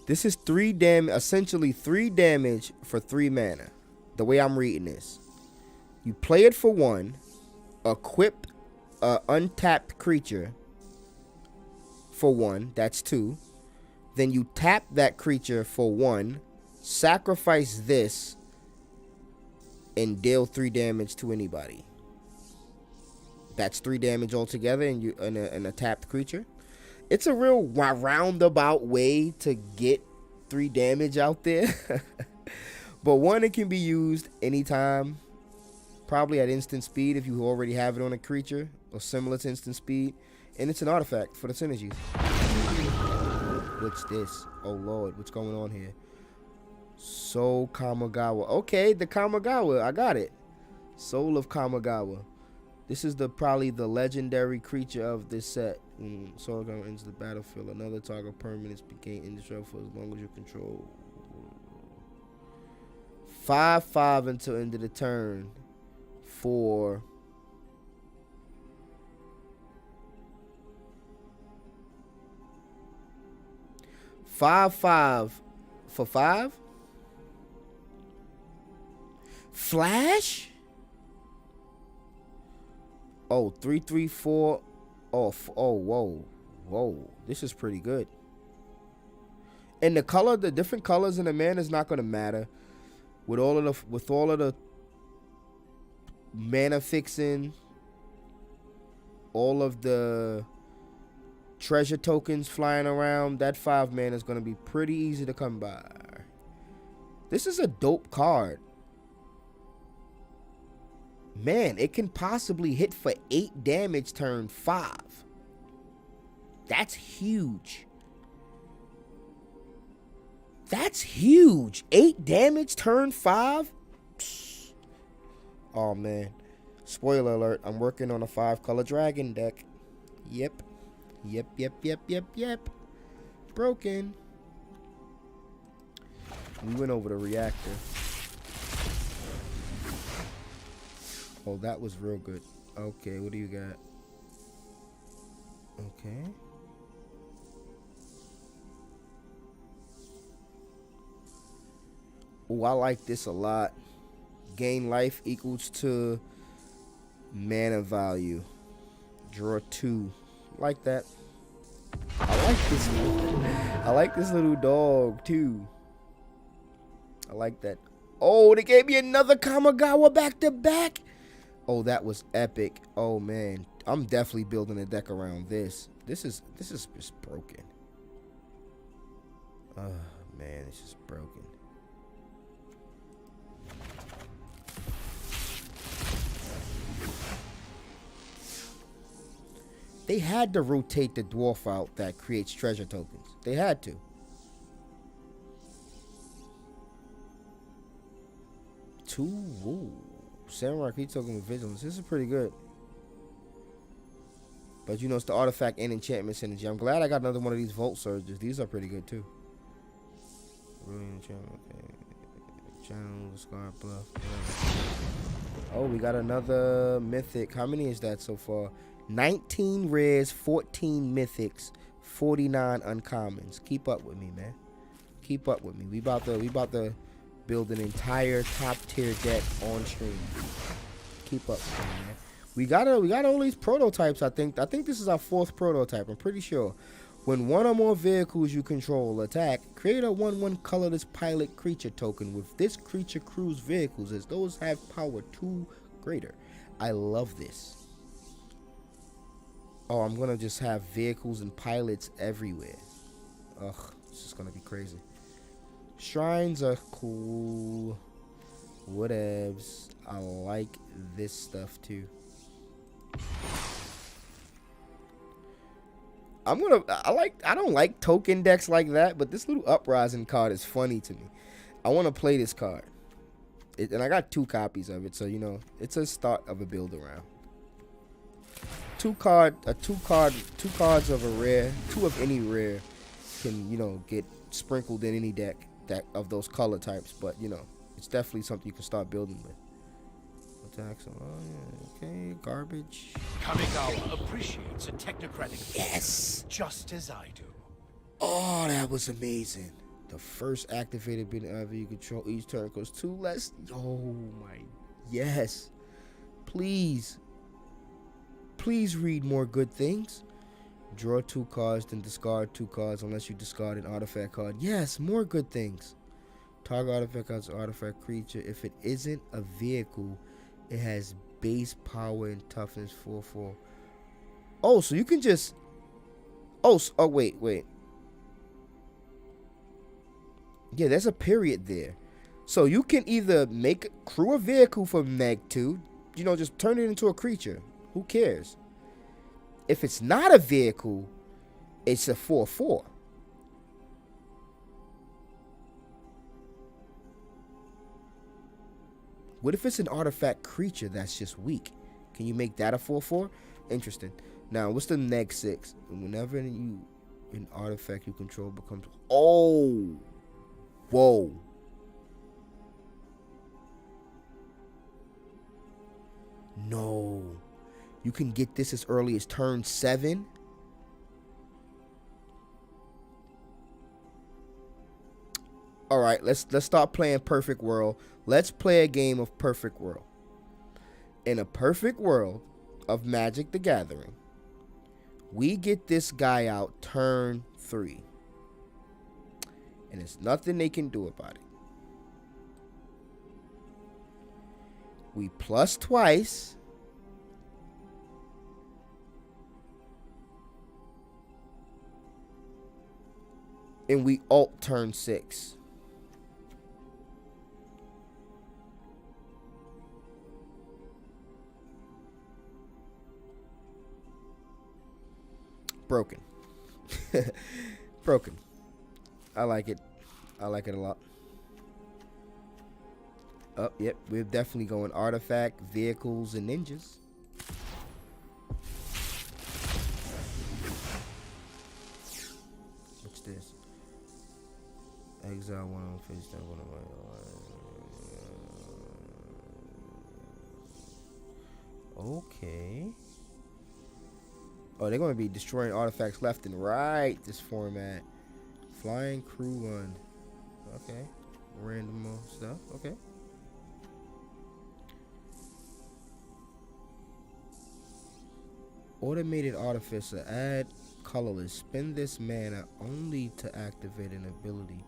This is 3 damage, essentially 3 damage for 3 mana. The way I'm reading this. You play it for 1, equip a untapped creature for 1, that's 2. Then you tap that creature for 1, sacrifice this, and deal 3 damage to anybody. That's 3 damage altogether, and you in a tapped creature. It's a real roundabout way to get 3 damage out there. But 1, it can be used anytime, probably at instant speed if you already have it on a creature. or similar to instant speed, and it's an artifact for the synergies. What's this? Oh lord, what's going on here? Soul Kamigawa. Okay, the Kamigawa, I got it. Soul of Kamigawa. This is probably the legendary creature of this set. Soul Kamigawa enters the battlefield. Another target permanence became indestructible for as long as you control. 5/5 until end of the turn for 5/5 for 5. Flash. Oh, 3/3/4. Oh, whoa. This is pretty good. And the color, the different colors in the mana is not going to matter. With all of the mana fixing, all of the treasure tokens flying around, that 5 mana is going to be pretty easy to come by. This is a dope card. Man, it can possibly hit for 8 damage turn 5. That's huge. That's huge. 8 damage turn 5? Psst. Oh, man. Spoiler alert. I'm working on a 5-color dragon deck. Yep. Broken. We went over the reactor. Oh, that was real good. Okay, what do you got? Okay. Oh, I like this a lot. Gain life equals to mana value. Draw 2. Like that. I like this little dog too. I like that. Oh, they gave me another Kamigawa back to back. Oh, that was epic. Oh man, I'm definitely building a deck around this. This is just broken. Oh man, it's just broken. They had to rotate the dwarf out that creates treasure tokens. They had to. Ooh. Samurai creature token with vigilance. This is pretty good. But you know, it's the artifact and enchantment synergy. I'm glad I got another one of these Volt Surges. These are pretty good too. Channel, Scar Bluff. Oh, we got another mythic. How many is that so far? 19 rares, 14 mythics, 49 uncommons. Keep up with me, man. Keep up with me. We about to build an entire top tier deck on stream. Keep up with me, man. We got all these prototypes. I think this is our 4th prototype. I'm pretty sure. When one or more vehicles you control attack, create a 1/1 colorless pilot creature token with this creature crew's vehicles as those have power 2 greater. I love this. Oh, I'm gonna just have vehicles and pilots everywhere. Ugh, this is gonna be crazy. Shrines are cool. Whatevs. I like this stuff too. I don't like token decks like that, but this little Uprising card is funny to me. I want to play this card. And I got 2 copies of it, so you know, it's a start of a build around. 2 cards of a rare, 2 of any rare can, you know, get sprinkled in any deck that of those color types, but you know, it's definitely something you can start building with. Attacks, okay, garbage. Kamigawa appreciates a technocratic. Yes, just as I do. Oh, that was amazing. The first activated ability you control each turn goes 2 less. Oh my, yes. Please read more good things. Draw 2 cards, then discard 2 cards unless you discard an artifact card. Yes, more good things. Target artifact cards, artifact creature. If it isn't a vehicle, it has base power and toughness 4/4. Oh, so you can just. Oh, wait. Yeah, there's a period there. So you can either crew a vehicle from Neg 2, you know, just turn it into a creature. Who cares? If it's not a vehicle, it's a 4/4. What if it's an artifact creature that's just weak? Can you make that a 4/4? Interesting. Now, what's the next 6? Whenever an artifact you control becomes... Oh! Whoa. No. You can get this as early as turn 7. All right, let's start playing Perfect World. Let's play a game of Perfect World. In a perfect world of Magic the Gathering, we get this guy out turn 3. And there's nothing they can do about it. We plus twice. And we alt turn 6. Broken. Broken. I like it. I like it a lot. Oh, yep. We're definitely going artifact, vehicles, and ninjas. What's this? Exile one on face down one of my... Okay. Oh, they're going to be destroying artifacts left and right this format. Flying crew run. Okay. Random stuff. Okay. Automated Artificer. Add colorless. Spend this mana only to activate an ability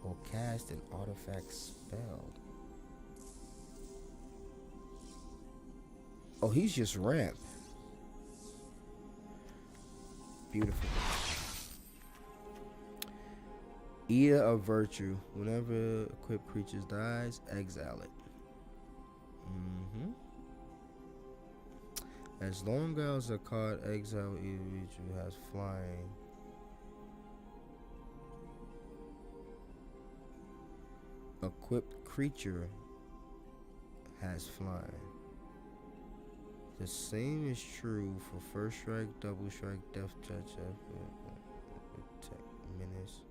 or cast an artifact spell. Oh, he's just ramp. Beautiful. Eater of Virtue. Whenever equipped creatures dies, exile it. As long as a card exile Eater of Virtue has flying. Equipped creature has flying. The same is true for first strike, double strike, death touch, attack, menace.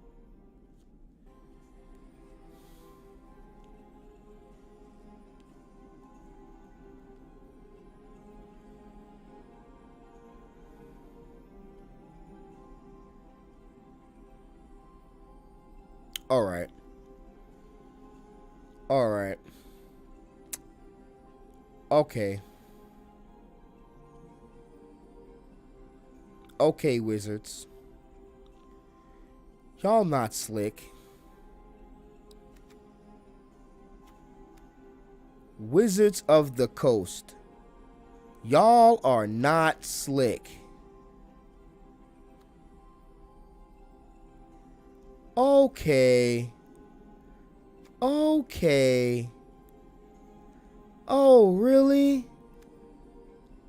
All right. All right. Okay. Okay, Wizards. Y'all not slick. Wizards of the Coast. Y'all are not slick. Okay. Okay. Oh, really?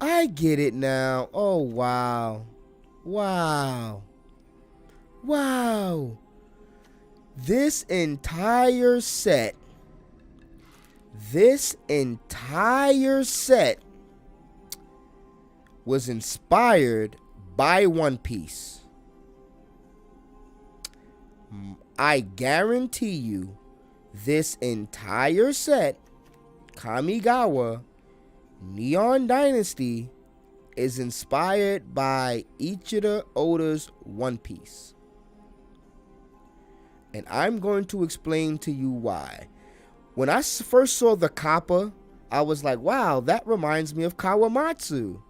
I get it now. Oh, wow. Wow. Wow. This entire set was inspired by One Piece. I guarantee you this entire set, Kamigawa, Neon Dynasty, is inspired by Ichida Oda's One Piece. And I'm going to explain to you why. When I first saw the Kappa, I was like, wow, that reminds me of Kawamatsu.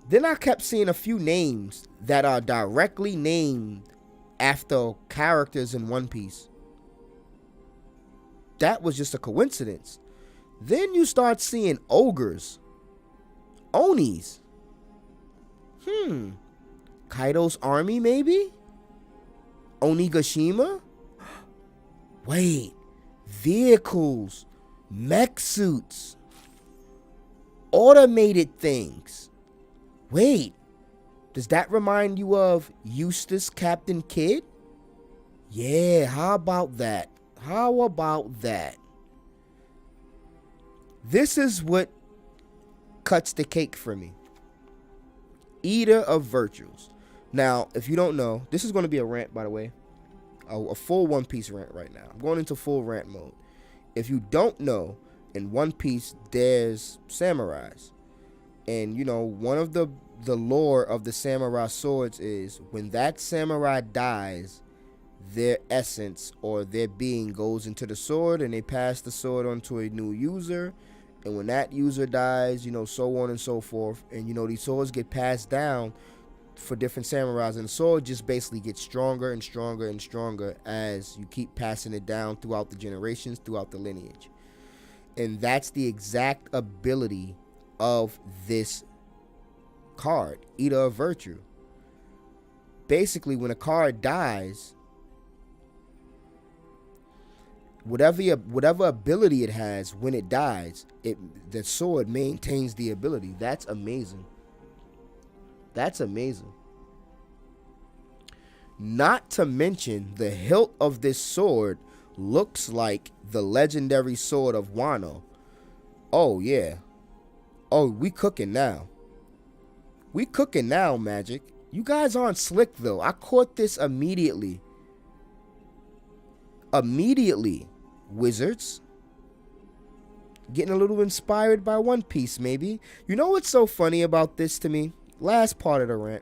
Then I kept seeing a few names that are directly named after characters in One Piece. That was just a coincidence. Then you start seeing ogres, Onis. Kaido's army, maybe? Onigashima? Wait, vehicles, mech suits. automated things. Wait, does that remind you of Eustace Captain Kidd? Yeah, how about that? How about that? This is what cuts the cake for me. Eater of Virtues. Now, if you don't know, this is going to be a rant, by the way. A full One Piece rant right now. I'm going into full rant mode. If you don't know, in One Piece, there's samurais. And, you know, one of the lore of the samurai swords is when that samurai dies, their essence or their being goes into the sword and they pass the sword on to a new user. And when that user dies, you know, so on and so forth. And, you know, these swords get passed down for different samurais, and the sword just basically gets stronger and stronger and stronger as you keep passing it down throughout the generations, throughout the lineage. And that's the exact ability of this card, Eater of Virtue. Basically, when a card dies, whatever ability it has, when it dies, the sword maintains the ability. That's amazing. That's amazing. Not to mention, the hilt of this sword looks like the legendary sword of Wano. Oh, yeah. Oh, we cooking now. We cooking now, Magic. You guys aren't slick, though. I caught this immediately. Immediately, Wizards. Getting a little inspired by One Piece, maybe. You know what's so funny about this to me? Last part of the rant.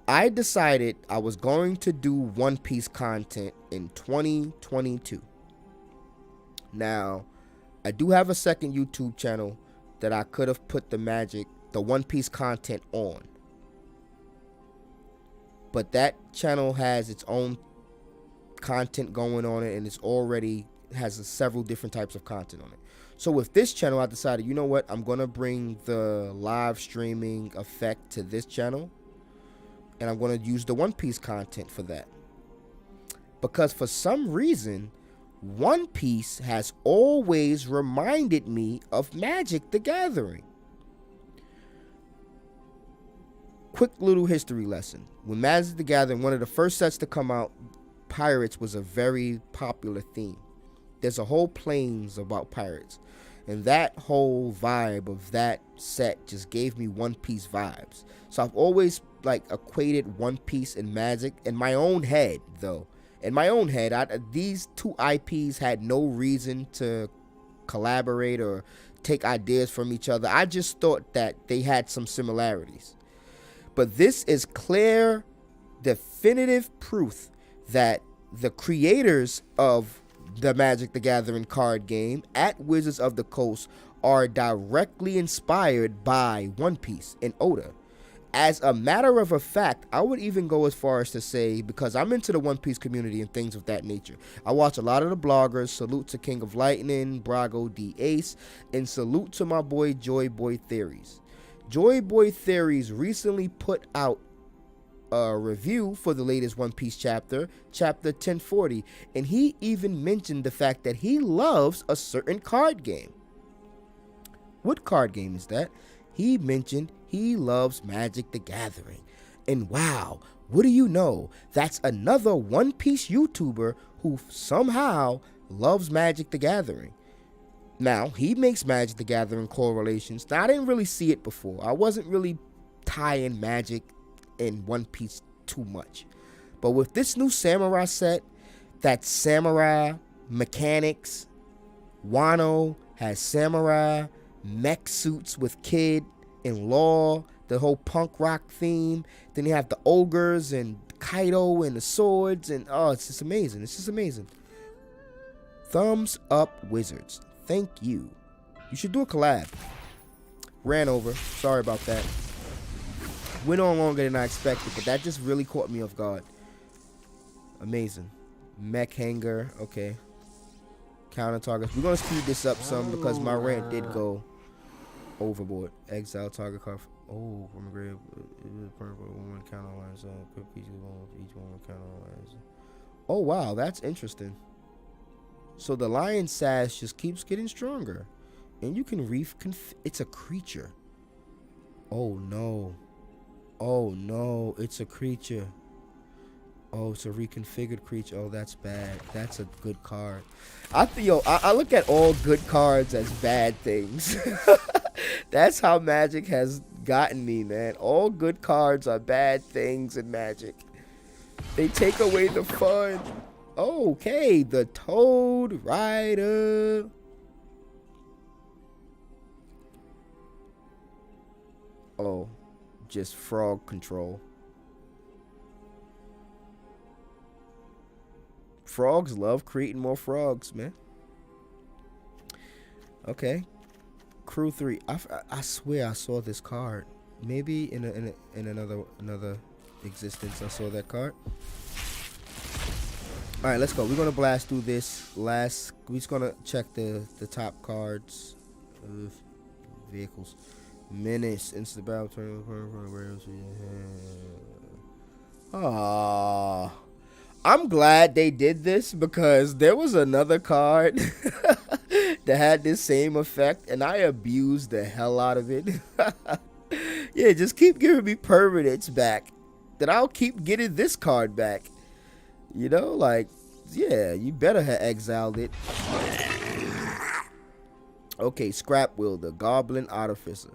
I decided I was going to do One Piece content in 2022. Now, I do have a second YouTube channel that I could have put the One Piece content on. But that channel has its own content going on it, and it's already has several different types of content on it. So with this channel, I decided, you know what? I'm going to bring the live streaming effect to this channel. And I'm going to use the One Piece content for that. Because for some reason, One Piece has always reminded me of Magic the Gathering. Quick little history lesson. When Magic the Gathering, one of the first sets to come out, pirates was a very popular theme. There's a whole planes about pirates. And that whole vibe of that set just gave me One Piece vibes. So I've always equated One Piece and Magic in my own head, though. In my own head, these two IPs had no reason to collaborate or take ideas from each other. I just thought that they had some similarities. But this is clear, definitive proof that the creators of the Magic the Gathering card game at Wizards of the Coast are directly inspired by One Piece and Oda. As a matter of a fact, I would even go as far as to say, because I'm into the One Piece community and things of that nature, I watch a lot of the bloggers. Salute to King of Lightning, Brago D Ace, and salute to my boy Joy Boy Theories. Joy Boy Theories recently put out a review for the latest One Piece chapter 1040, and he even mentioned the fact that he loves a certain card game. What card game is that? He mentioned he loves Magic the Gathering. And wow, what do you know? That's another One Piece YouTuber who somehow loves Magic the Gathering. Now, he makes Magic the Gathering correlations. Now, I didn't really see it before. I wasn't really tying Magic in One Piece too much. But with this new samurai set, that samurai mechanics, Wano has samurai mech suits with Kid and Law, the whole punk rock theme. Then you have the ogres and Kaido and the swords, and oh, it's just amazing. It's just amazing. Thumbs up, Wizards. Thank you. You should do a collab. Ran over. Sorry about that. Went on longer than I expected, but that just really caught me off guard. Amazing. Mech hanger. Okay. Counter targets. We're going to speed this up some because my rant did go overboard. Exile target card. Oh, from a grave. One counter lines. Quick pieces. Each one counter lines. Oh, wow. That's interesting. So the lion sash just keeps getting stronger. And you can it's a creature. Oh no. Oh no, it's a creature. Oh, it's a reconfigured creature. Oh, that's bad. That's a good card. I look at all good cards as bad things. That's how Magic has gotten me, man. All good cards are bad things in Magic. They take away the fun. Okay, the Toad Rider. Oh, just frog control. Frogs love creating more frogs, man. Okay. Crew 3. I swear I saw this card. Maybe in another existence I saw that card. All right, let's go. We're gonna blast through this we're just gonna check the top cards of vehicles. Menace, instant battle, turn. Ah, I'm glad they did this because there was another card that had this same effect, and I abused the hell out of it. Yeah, just keep giving me permanents back, then I'll keep getting this card back. You know, like, yeah, you better have exiled it. Okay, Scrap Wheel, the Goblin Artificer.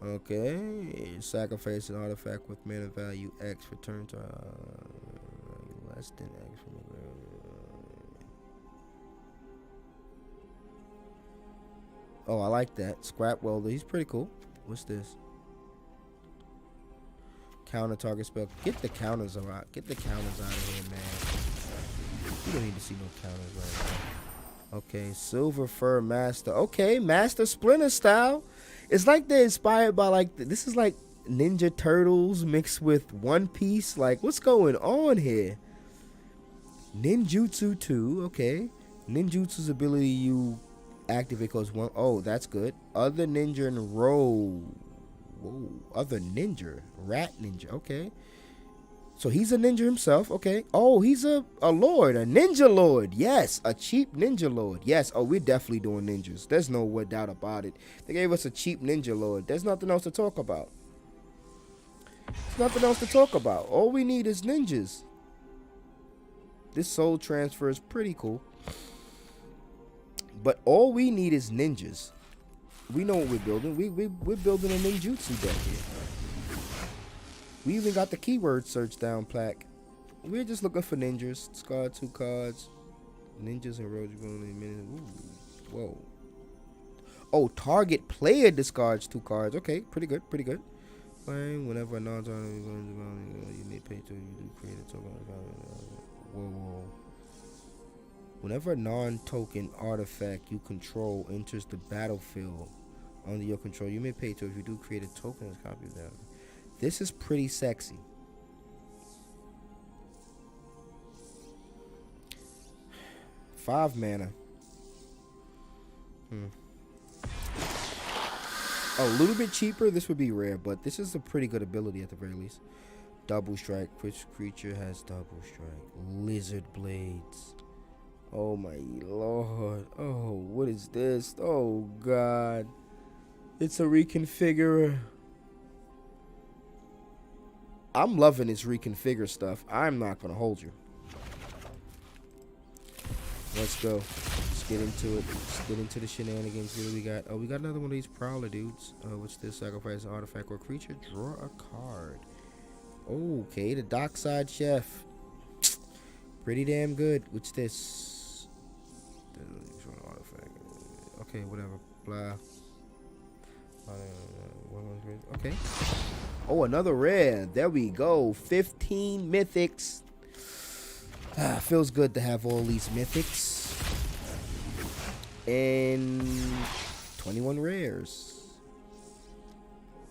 Okay, sacrifice an artifact with mana value X, return to less than X from the ground. Oh, I like that. Scrap Welder, he's pretty cool. What's this? Counter target spell. Get the counters out. Get the counters out of here, man. You don't need to see no counters right now. Okay, Silver Fur Master. Okay, Master Splinter style. It's like they're inspired by, like, this is like Ninja Turtles mixed with One Piece. Like, what's going on here? Ninjutsu 2. Okay. Ninjutsu's ability you activate cause one. Oh, that's good. Other ninja and roll. Whoa. Other ninja. Rat ninja. Okay. So he's a ninja himself. Okay. Oh, he's a lord. A ninja lord. Yes. A cheap ninja lord. Yes. Oh, we're definitely doing ninjas. There's no doubt about it. They gave us a cheap ninja lord. There's nothing else to talk about. There's nothing else to talk about. All we need is ninjas. This soul transfer is pretty cool. But all we need is ninjas. We know what we're building. We're building a ninjutsu deck here. We even got the keyword search down plaque. We're just looking for ninjas. Discard 2 cards. Ninjas and roads. Whoa. Oh, target player discards 2 cards. Okay, pretty good, pretty good. Fine. Whenever a non-target you may pay to you do create a token. Whoa. Whenever a non-token artifact you control enters the battlefield under your control, you may pay to if you do create a token as copy of that. This is pretty sexy. Five mana. A little bit cheaper, this would be rare, but this is a pretty good ability at the very least. Double strike. Which creature has double strike? Lizard blades. Oh my lord. Oh, what is this? Oh god. It's a reconfigurer. I'm loving this reconfigure stuff. I'm not gonna hold you. Let's go. Let's get into it. Let's get into the shenanigans. What do we got? Oh, we got another one of these prowler dudes. What's this? Sacrifice an artifact or creature. Draw a card. Okay, the Dockside Chef. Pretty damn good. What's this? Okay, whatever. Blah. Okay. Oh, another rare. There we go. 15 mythics. Feels good to have all these mythics. And 21 rares.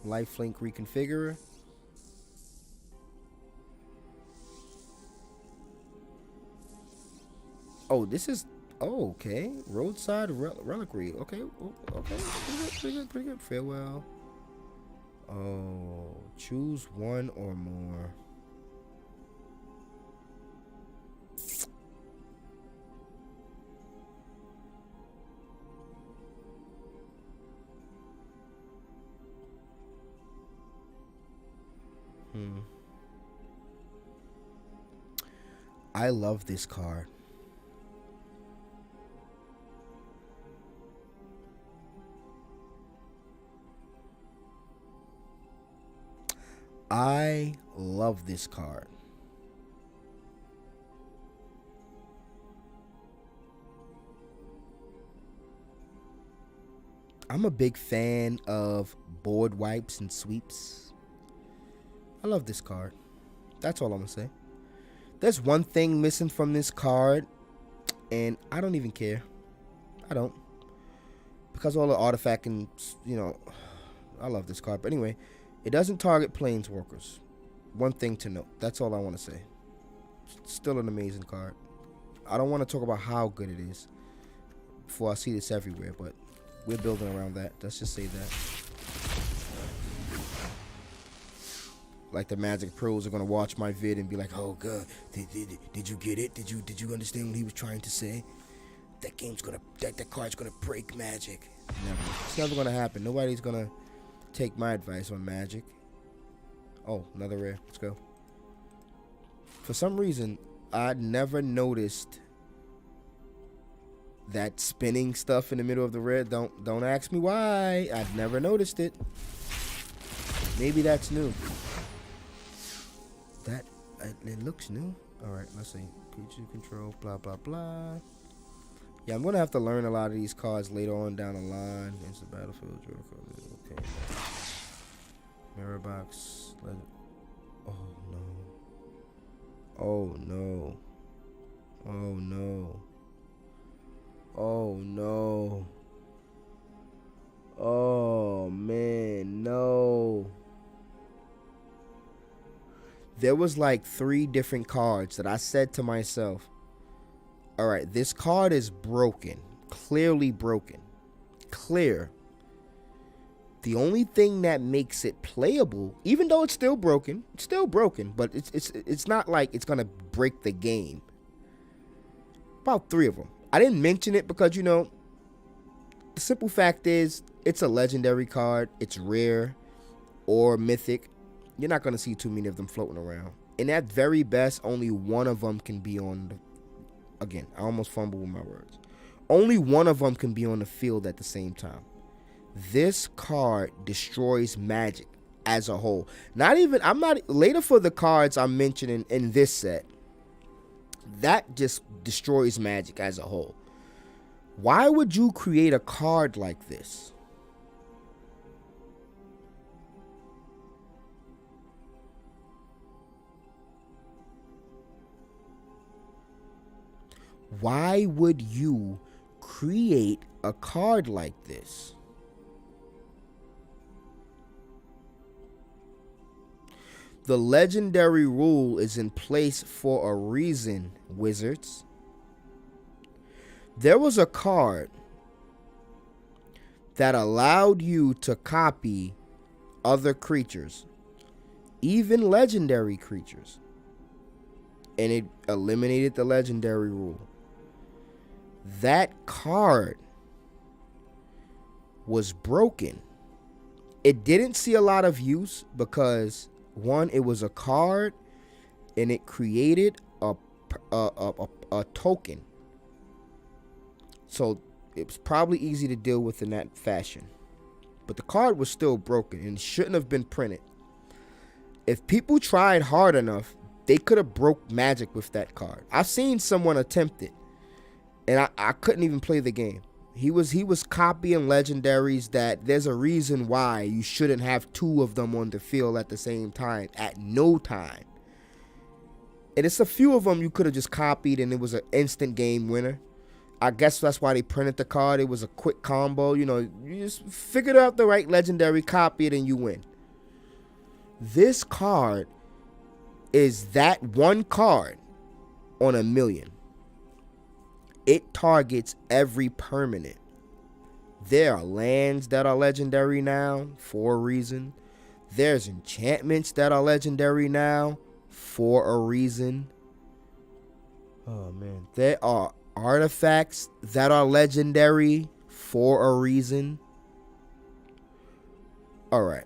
Lifelink reconfigurer. Oh, this is... Oh, okay. Roadside reliquary. Okay. Okay. Pretty good. Farewell. Oh, choose one or more. I love this card. I love this card. I'm a big fan of board wipes and sweeps. I love this card. That's all I'm gonna say. There's one thing missing from this card, and I don't even care. I don't. Because all the artifact and, you know, I love this card. But anyway, it doesn't target planeswalkers. One thing to note. That's all I want to say. Still an amazing card. I don't want to talk about how good it is before I see this everywhere, but we're building around that. Let's just say that. Like the Magic pros are gonna watch my vid and be like, "Oh God, did you get it? Did you understand what he was trying to say? That card's gonna break Magic." Never. It's never gonna happen. Nobody's gonna take my advice on Magic. Oh, another rare. Let's go. For some reason, I never noticed that spinning stuff in the middle of the rare. Don't ask me why. I've never noticed it. Maybe that's new. That it looks new. All right, let's see. Creature control, blah blah blah. Yeah, I'm gonna have to learn a lot of these cards later on down the line. It's the battlefield. Okay. Mirror box. Oh no. Oh no. Oh no. Oh no. Oh man, no. There was like 3 different cards that I said to myself, all right, this card is broken. Clearly broken. Clear. The only thing that makes it playable, even though it's still broken, but it's not like it's gonna break the game. About 3 of them. I didn't mention it because, you know, the simple fact is it's a legendary card. It's rare or mythic. You're not going to see too many of them floating around. And at very best, only one of them can be on the... Again, I almost fumbled with my words. Only one of them can be on the field at the same time. This card destroys Magic as a whole. Later for the cards I'm mentioning in this set, that just destroys Magic as a whole. Why would you create a card like this? Why would you create a card like this? The legendary rule is in place for a reason, Wizards. There was a card that allowed you to copy other creatures, even legendary creatures, and it eliminated the legendary rule. That card was broken. It didn't see a lot of use because, one, it was a card and it created a token. So it was probably easy to deal with in that fashion. But the card was still broken and shouldn't have been printed. If people tried hard enough, they could have broke Magic with that card. I've seen someone attempt it, and I couldn't even play the game. He was copying legendaries that there's a reason why you shouldn't have 2 of them on the field at the same time, at no time. And it's a few of them you could have just copied and it was an instant game winner. I guess that's why they printed the card. It was a quick combo. You know, you just figured out the right legendary, copy it, and you win. This card is that one card on a million. It targets every permanent. There are lands that are legendary now for a reason. There's enchantments that are legendary now for a reason. Oh man. There are artifacts that are legendary for a reason. All right.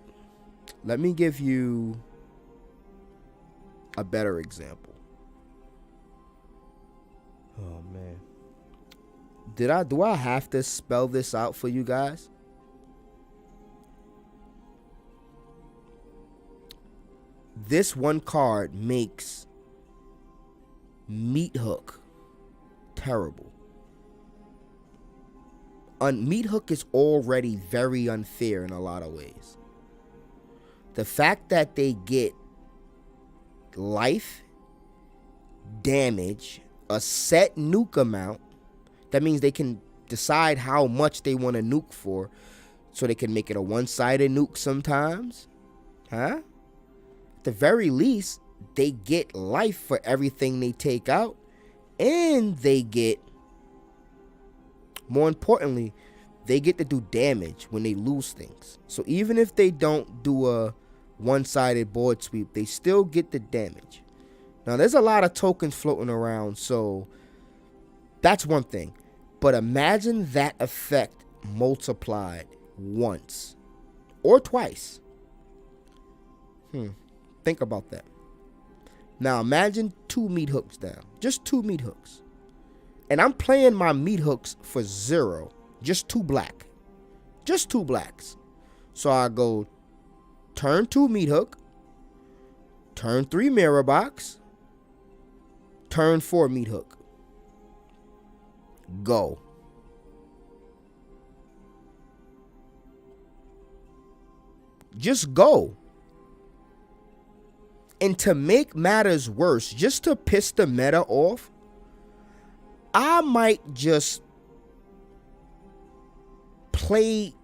Let me give you a better example. Oh man. Do I have to spell this out for you guys? This one card makes Meat Hook terrible. Meat Hook is already very unfair in a lot of ways. The fact that they get life, damage, a set nuke amount, that means they can decide how much they want to nuke for, so they can make it a one-sided nuke sometimes. Huh? At the very least, they get life for everything they take out, and they get, more importantly, they get to do damage when they lose things. So even if they don't do a one-sided board sweep, they still get the damage. Now, there's a lot of tokens floating around, so that's one thing. But imagine that effect multiplied once or twice. Think about that. Now, imagine 2 meat hooks down. Just 2 meat hooks. And I'm playing my meat hooks for 0. Just 2 black. Just 2 blacks. So I go turn 2 meat hook, turn 3 mirror box, turn 4 meat hook. Go. Just go. And to make matters worse, just to piss the meta off, I might just play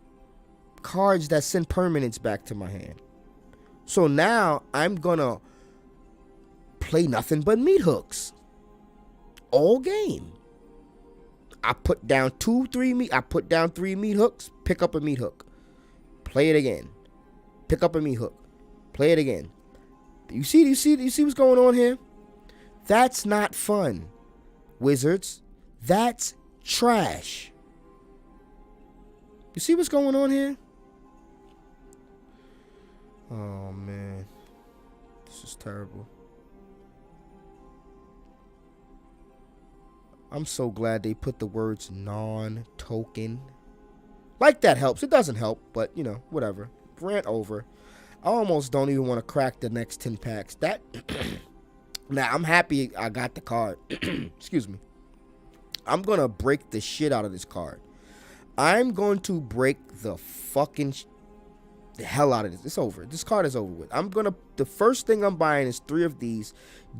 cards that send permanents back to my hand. So now I'm gonna play nothing but meat hooks all game. I put down 3 meat hooks, pick up a meat hook, play it again, pick up a meat hook, play it again. You see what's going on here? That's not fun, Wizards. That's trash. You see what's going on here? Oh man, this is terrible. I'm so glad they put the words non-token. Like that helps. It doesn't help, but you know, whatever. Rant over. I almost don't even want to crack the next 10 packs. That now I'm happy I got the card. Excuse me. I'm gonna break the shit out of this card. I'm going to break the fucking the hell out of this. It's over. This card is over with. The first thing I'm buying is 3 of these,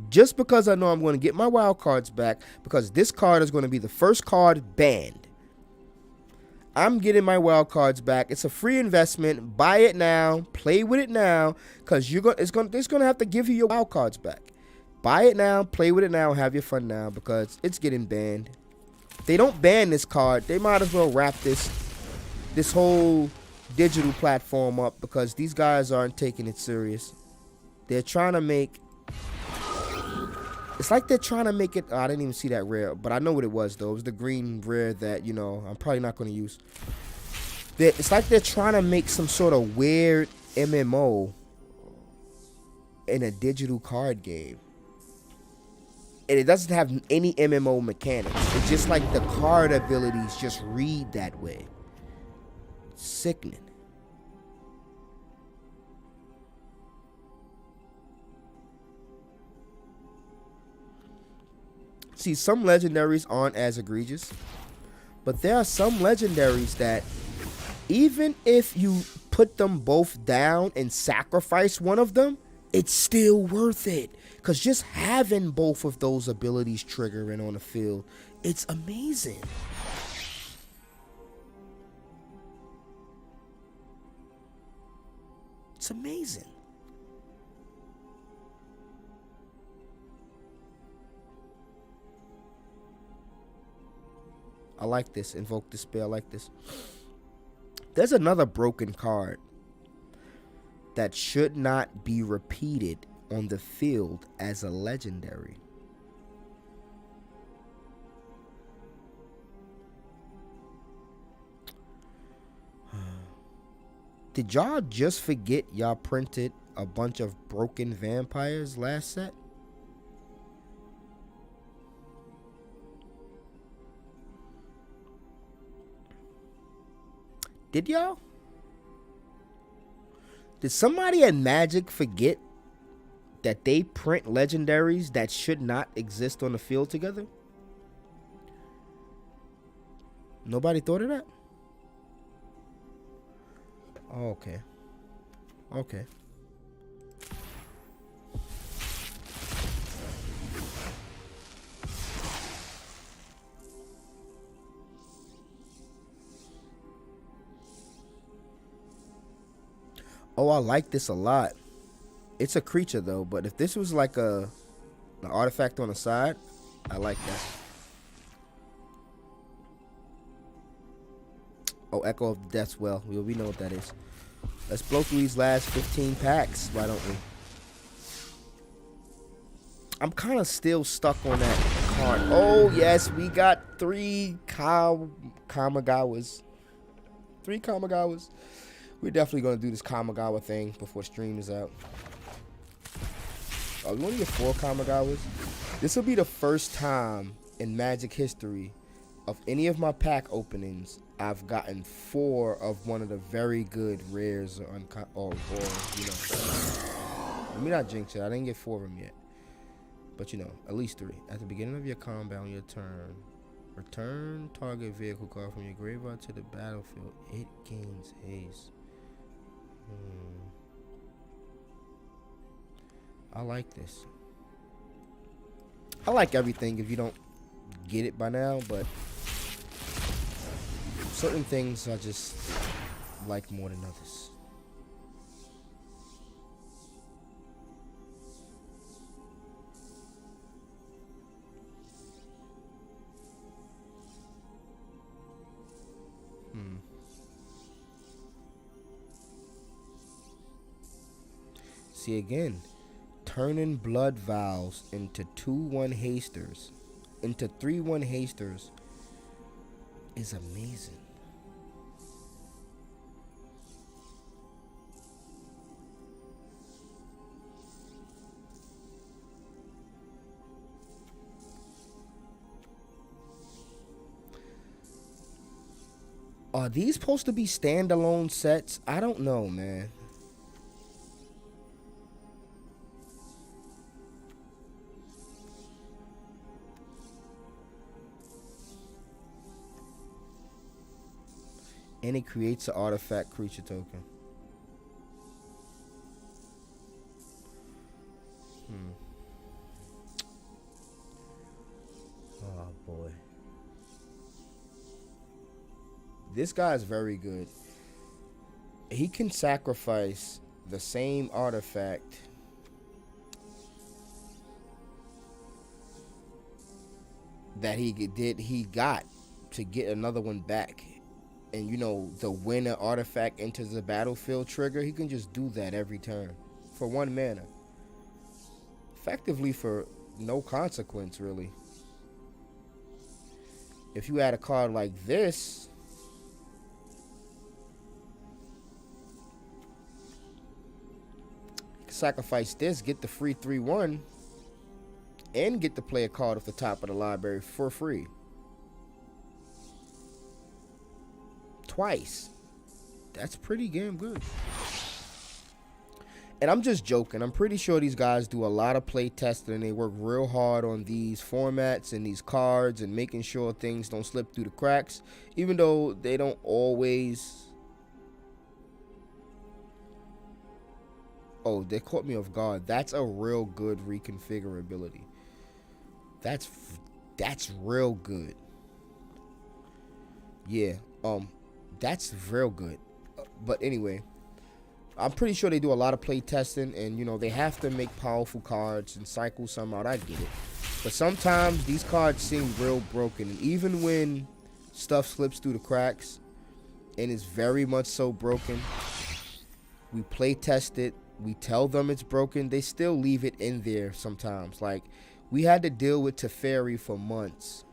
just because I know I'm going to get my wild cards back, because this card is going to be the first card banned. I'm getting my wild cards back. It's a free investment. Buy it now. Play with it now, because it's going to have to give you your wild cards back. Buy it now. Play with it now. Have your fun now, because it's getting banned. If they don't ban this card, they might as well wrap this whole digital platform up, because these guys aren't taking it serious. They're trying to make, it's like they're trying to make it, I didn't even see that rare, but I know what it was though. It was the green rare that, you know, I'm probably not going to use. It's like they're trying to make some sort of weird MMO in a digital card game. And it doesn't have any MMO mechanics. It's just like the card abilities just read that way. Sickening. See, some legendaries aren't as egregious, but there are some legendaries that even if you put them both down and sacrifice one of them, it's still worth it. Because just having both of those abilities triggering on the field, it's amazing. It's amazing. I like this. Invoke Despair. I like this. There's another broken card that should not be repeated on the field as a legendary. Did y'all just forget y'all printed a bunch of broken vampires last set? Did y'all? Did somebody at Magic forget that they print legendaries that should not exist on the field together? Nobody thought of that? Oh, okay. Okay. Oh, I like this a lot. It's a creature though, but if this was like an artifact on the side, I like that. Oh, Echo of the Death's Well. We know what that is. Let's blow through these last 15 packs, why don't we? I'm kind of still stuck on that card. Oh, yes, we got 3 Kamigawas. 3 Kamigawas. We're definitely going to do this Kamigawa thing before stream is out. Oh, we want to get 4 Kamigawas. This will be the first time in Magic history of any of my pack openings I've gotten 4 of one of the very good rares or you know. Let me not jinx it. I didn't get 4 of them yet. But you know, at least 3. At the beginning of your combat on your turn, return target vehicle card from your graveyard to the battlefield. It gains haste. I like this. I like everything if you don't get it by now, but certain things I just like more than others. See again, turning blood vials into 2/1 hasters, into 3/1 hasters is amazing. Are these supposed to be standalone sets? I don't know, man. And it creates an artifact creature token. Oh boy. This guy's very good. He can sacrifice the same artifact that he got to get another one back. And you know, the when an artifact enters the battlefield trigger, he can just do that every turn for 1 mana. Effectively for no consequence, really. If you add a card like this, you can sacrifice this, get the free 3/1, and get to play a card off the top of the library for free. Twice. That's pretty damn good. And I'm just joking. I'm pretty sure these guys do a lot of play testing and they work real hard on these formats and these cards and making sure things don't slip through the cracks, even though they don't always. Oh, they caught me off guard. That's a real good reconfigurability. That's real good. Yeah. That's real good. But anyway, I'm pretty sure they do a lot of play testing, and you know, they have to make powerful cards and cycle some out. I get it. But sometimes these cards seem real broken, and even when stuff slips through the cracks and is very much so broken, we play test it, we tell them it's broken, they still leave it in there sometimes. Like, we had to deal with Teferi for months.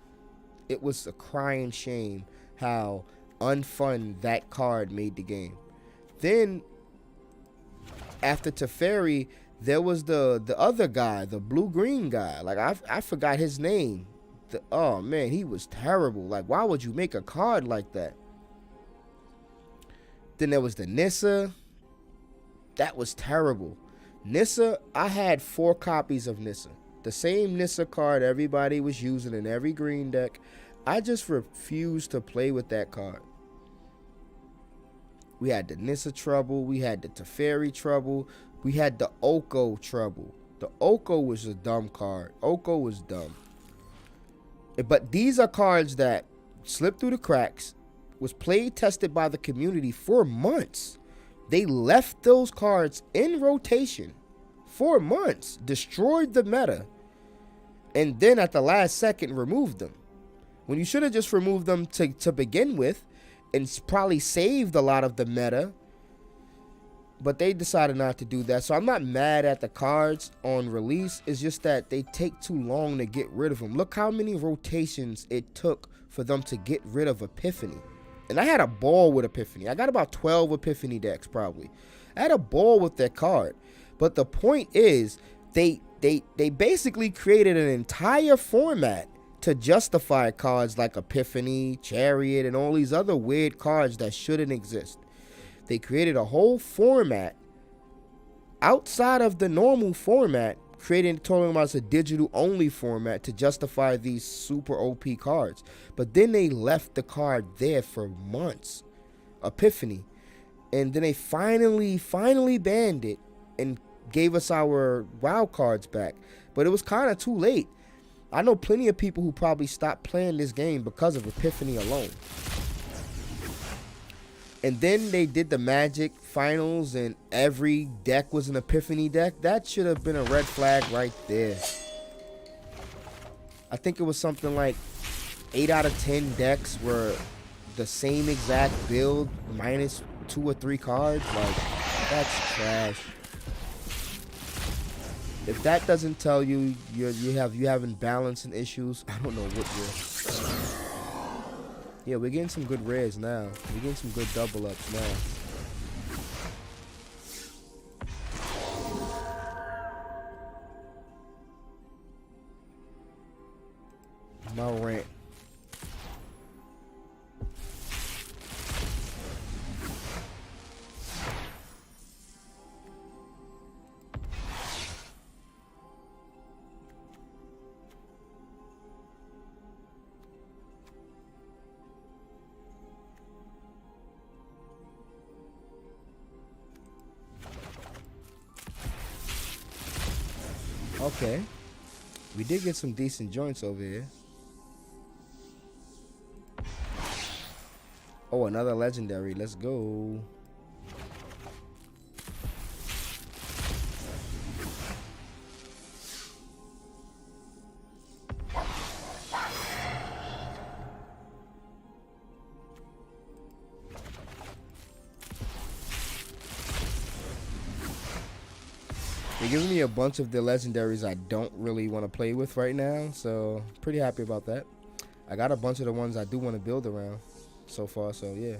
It was a crying shame how unfun that card made the game. Then after Teferi, there was the other guy, the blue-green guy. Like, I forgot his name. Oh man, he was terrible. Like, why would you make a card like that? Then there was the Nissa. That was terrible. Nissa, I had 4 copies of Nissa. The same Nissa card everybody was using in every green deck. I just refused to play with that card. We had the Nissa trouble. We had the Teferi trouble. We had the Oko trouble. The Oko was a dumb card. Oko was dumb. But these are cards that slipped through the cracks, was played, tested by the community for months. They left those cards in rotation for months, destroyed the meta, and then at the last second removed them. When you should have just removed them to begin with and probably saved a lot of the meta. But they decided not to do that. So I'm not mad at the cards on release. It's just that they take too long to get rid of them. Look how many rotations it took for them to get rid of Epiphany. And I had a ball with Epiphany. I got about 12 Epiphany decks probably. I had a ball with that card. But the point is, they basically created an entire format to justify cards like Epiphany, Chariot, and all these other weird cards that shouldn't exist. They created a whole format outside of the normal format, talking about a digital only format to justify these super OP cards. But then they left the card there for months, Epiphany, and then they finally banned it and gave us our wild cards back. But it was kind of too late. I know plenty of people who probably stopped playing this game because of Epiphany alone. And then they did the Magic finals and every deck was an Epiphany deck. That should have been a red flag right there. I think it was something like 8 out of 10 decks were the same exact build minus 2 or 3 cards. Like, that's trash. If that doesn't tell you you having balancing issues, I don't know what you're. Yeah, we're getting some good rares now. We're getting some good double ups now. My rant. Okay. We did get some decent joints over here. Oh, another legendary. Let's go. They're giving me a bunch of the legendaries I don't really want to play with right now, so pretty happy about that. I got a bunch of the ones I do want to build around so far, so yeah.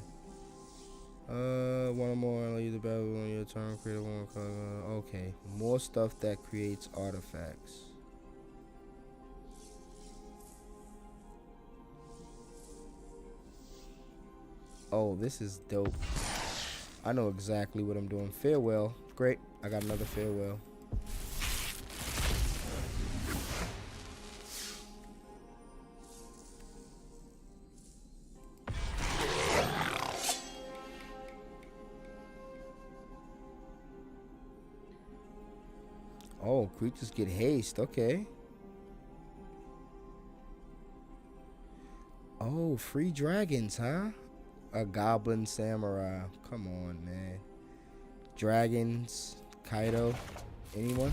One or more, allow you to battle on your turn, create one color. Okay, more stuff that creates artifacts. Oh, this is dope. I know exactly what I'm doing. Farewell. Great. I got another farewell. Oh, creatures get haste. Okay. Oh, free dragons, huh? A goblin samurai. Come on, man. Dragons. Kaido. Anyone?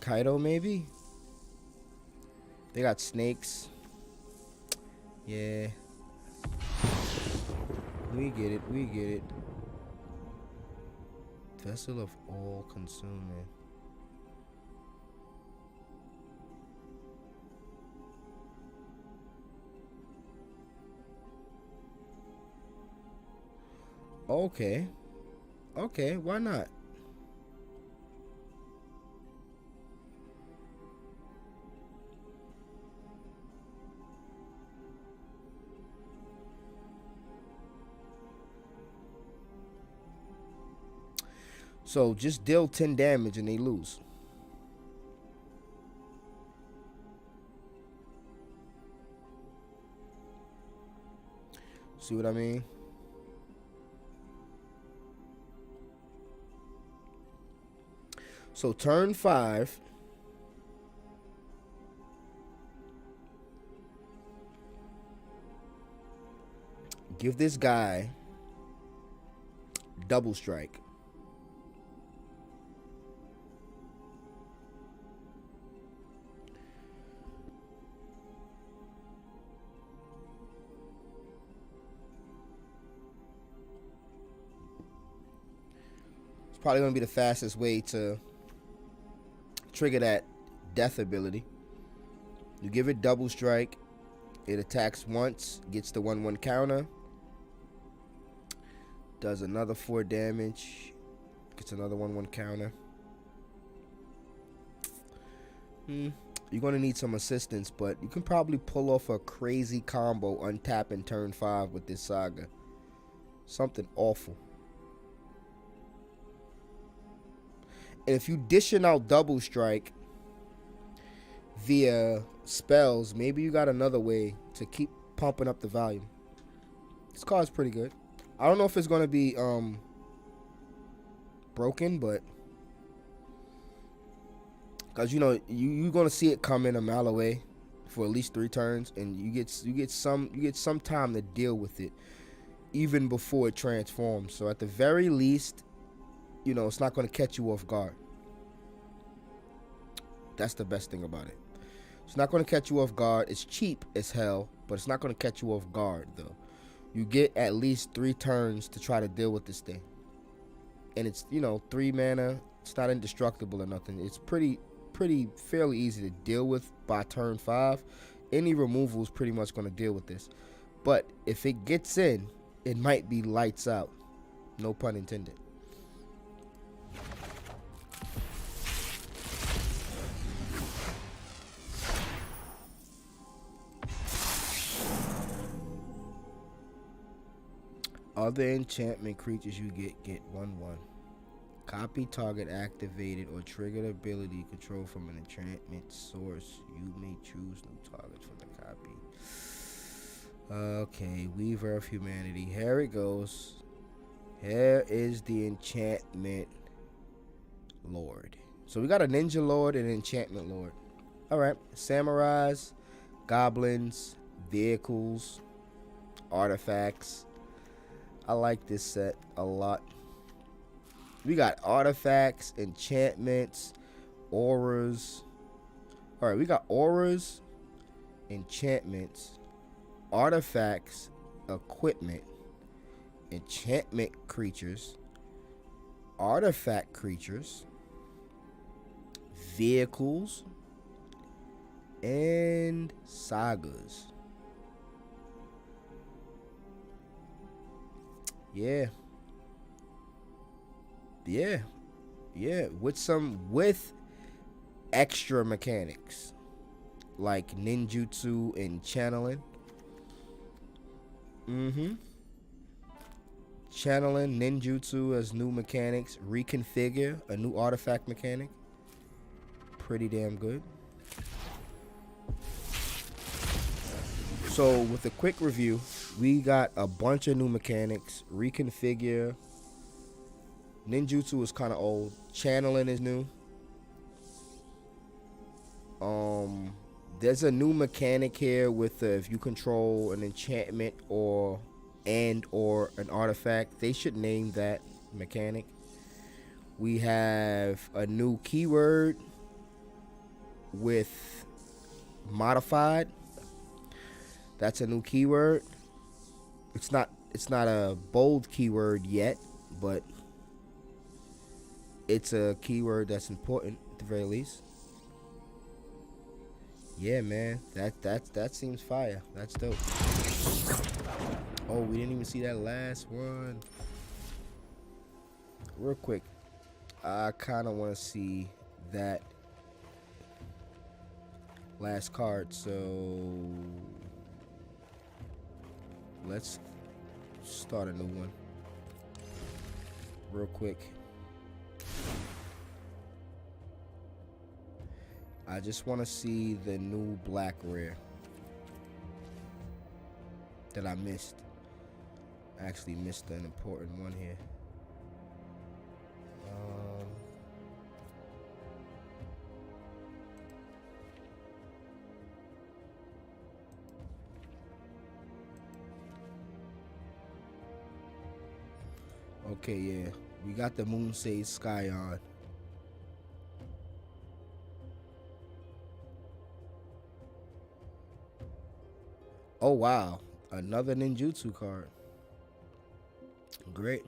Kaido, maybe? They got snakes. Yeah. We get it. We get it. Vessel of all consuming. Okay. Okay, why not? So just deal 10 damage and they lose. See what I mean? So turn 5. Give this guy double strike. It's probably going to be the fastest way to trigger that death ability. You give it double strike. It attacks once, gets the 1/1 counter. Does another 4 damage. Gets another 1/1 counter. You're going to need some assistance, but you can probably pull off a crazy combo untapping turn 5 with this saga. Something awful. And if you dishing out double strike via spells, maybe you got another way to keep pumping up the volume. This card's pretty good. I don't know if it's going to be broken, but because you know you're going to see it coming a mile away for at least 3 turns, and you get some time to deal with it even before it transforms. So at the very least, you know, it's not going to catch you off guard. That's the best thing about it. It's not going to catch you off guard. It's cheap as hell, but it's not going to catch you off guard though. You get at least 3 turns to try to deal with this thing. And it's, you know, 3 mana. It's not indestructible or nothing. It's fairly easy to deal with by turn 5. Any removal is pretty much going to deal with this. But if it gets in, it might be lights out. No pun intended. Other enchantment creatures you get 1/1. Copy target activated or triggered ability control from an enchantment source. You may choose new targets for the copy. Okay, Weaver of Humanity. Here it goes. Here is the enchantment lord. So we got a ninja lord and an enchantment lord. Alright. Samurais, goblins, vehicles, artifacts. I like this set a lot. We got artifacts, enchantments, auras. All right, we got auras, enchantments, artifacts, equipment, enchantment creatures, artifact creatures, vehicles, and sagas. Yeah, with extra mechanics like ninjutsu and channeling. Channeling, ninjutsu as new mechanics, reconfigure, a new artifact mechanic. Pretty damn good. So with a quick review, we got a bunch of new mechanics. Reconfigure. Ninjutsu is kind of old. Channeling is new. There's a new mechanic here with if you control an enchantment or an artifact, they should name that mechanic. We have a new keyword with modified. That's a new keyword. It's not a bold keyword yet, but it's a keyword that's important at the very least. Yeah, man, that seems fire. That's dope. Oh, we didn't even see that last one. Real quick, I kind of want to see that last card, so let's start a new one real quick. I just want to see the new black rare that I missed. I actually missed an important one here. Okay, yeah. We got the Moon Sage Sky on. Oh, wow. Another ninjutsu card. Great.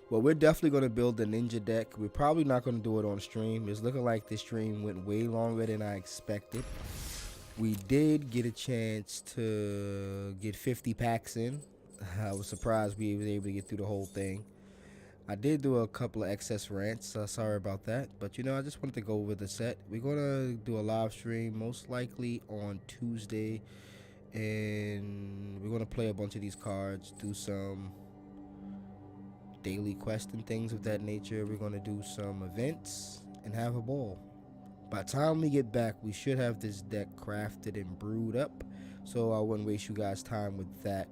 Well, we're definitely going to build the ninja deck. We're probably not going to do it on stream. It's looking like this stream went way longer than I expected. We did get a chance to get 50 packs in. I was surprised we were able to get through the whole thing. I did do a couple of excess rants. Sorry about that. But, you know, I just wanted to go over the set. We're going to do a live stream most likely on Tuesday. And we're going to play a bunch of these cards, do some daily quest and things of that nature. We're going to do some events and have a ball. By the time we get back, we should have this deck crafted and brewed up, so I wouldn't waste you guys' time with that.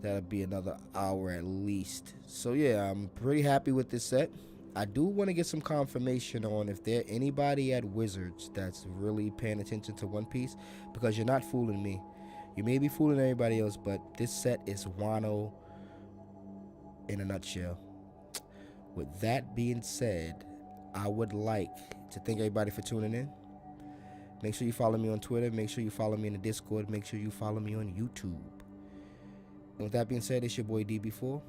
That'll be another hour at least. So yeah, I'm pretty happy with this set. I do want to get some confirmation on if there anybody at Wizards that's really paying attention to One Piece, because you're not fooling me. You may be fooling everybody else, but this set is Wano in a nutshell. With that being said, I would like to thank everybody for tuning in. Make sure you follow me on Twitter. Make sure you follow me in the Discord. Make sure you follow me on YouTube. And with that being said, it's your boy DB4.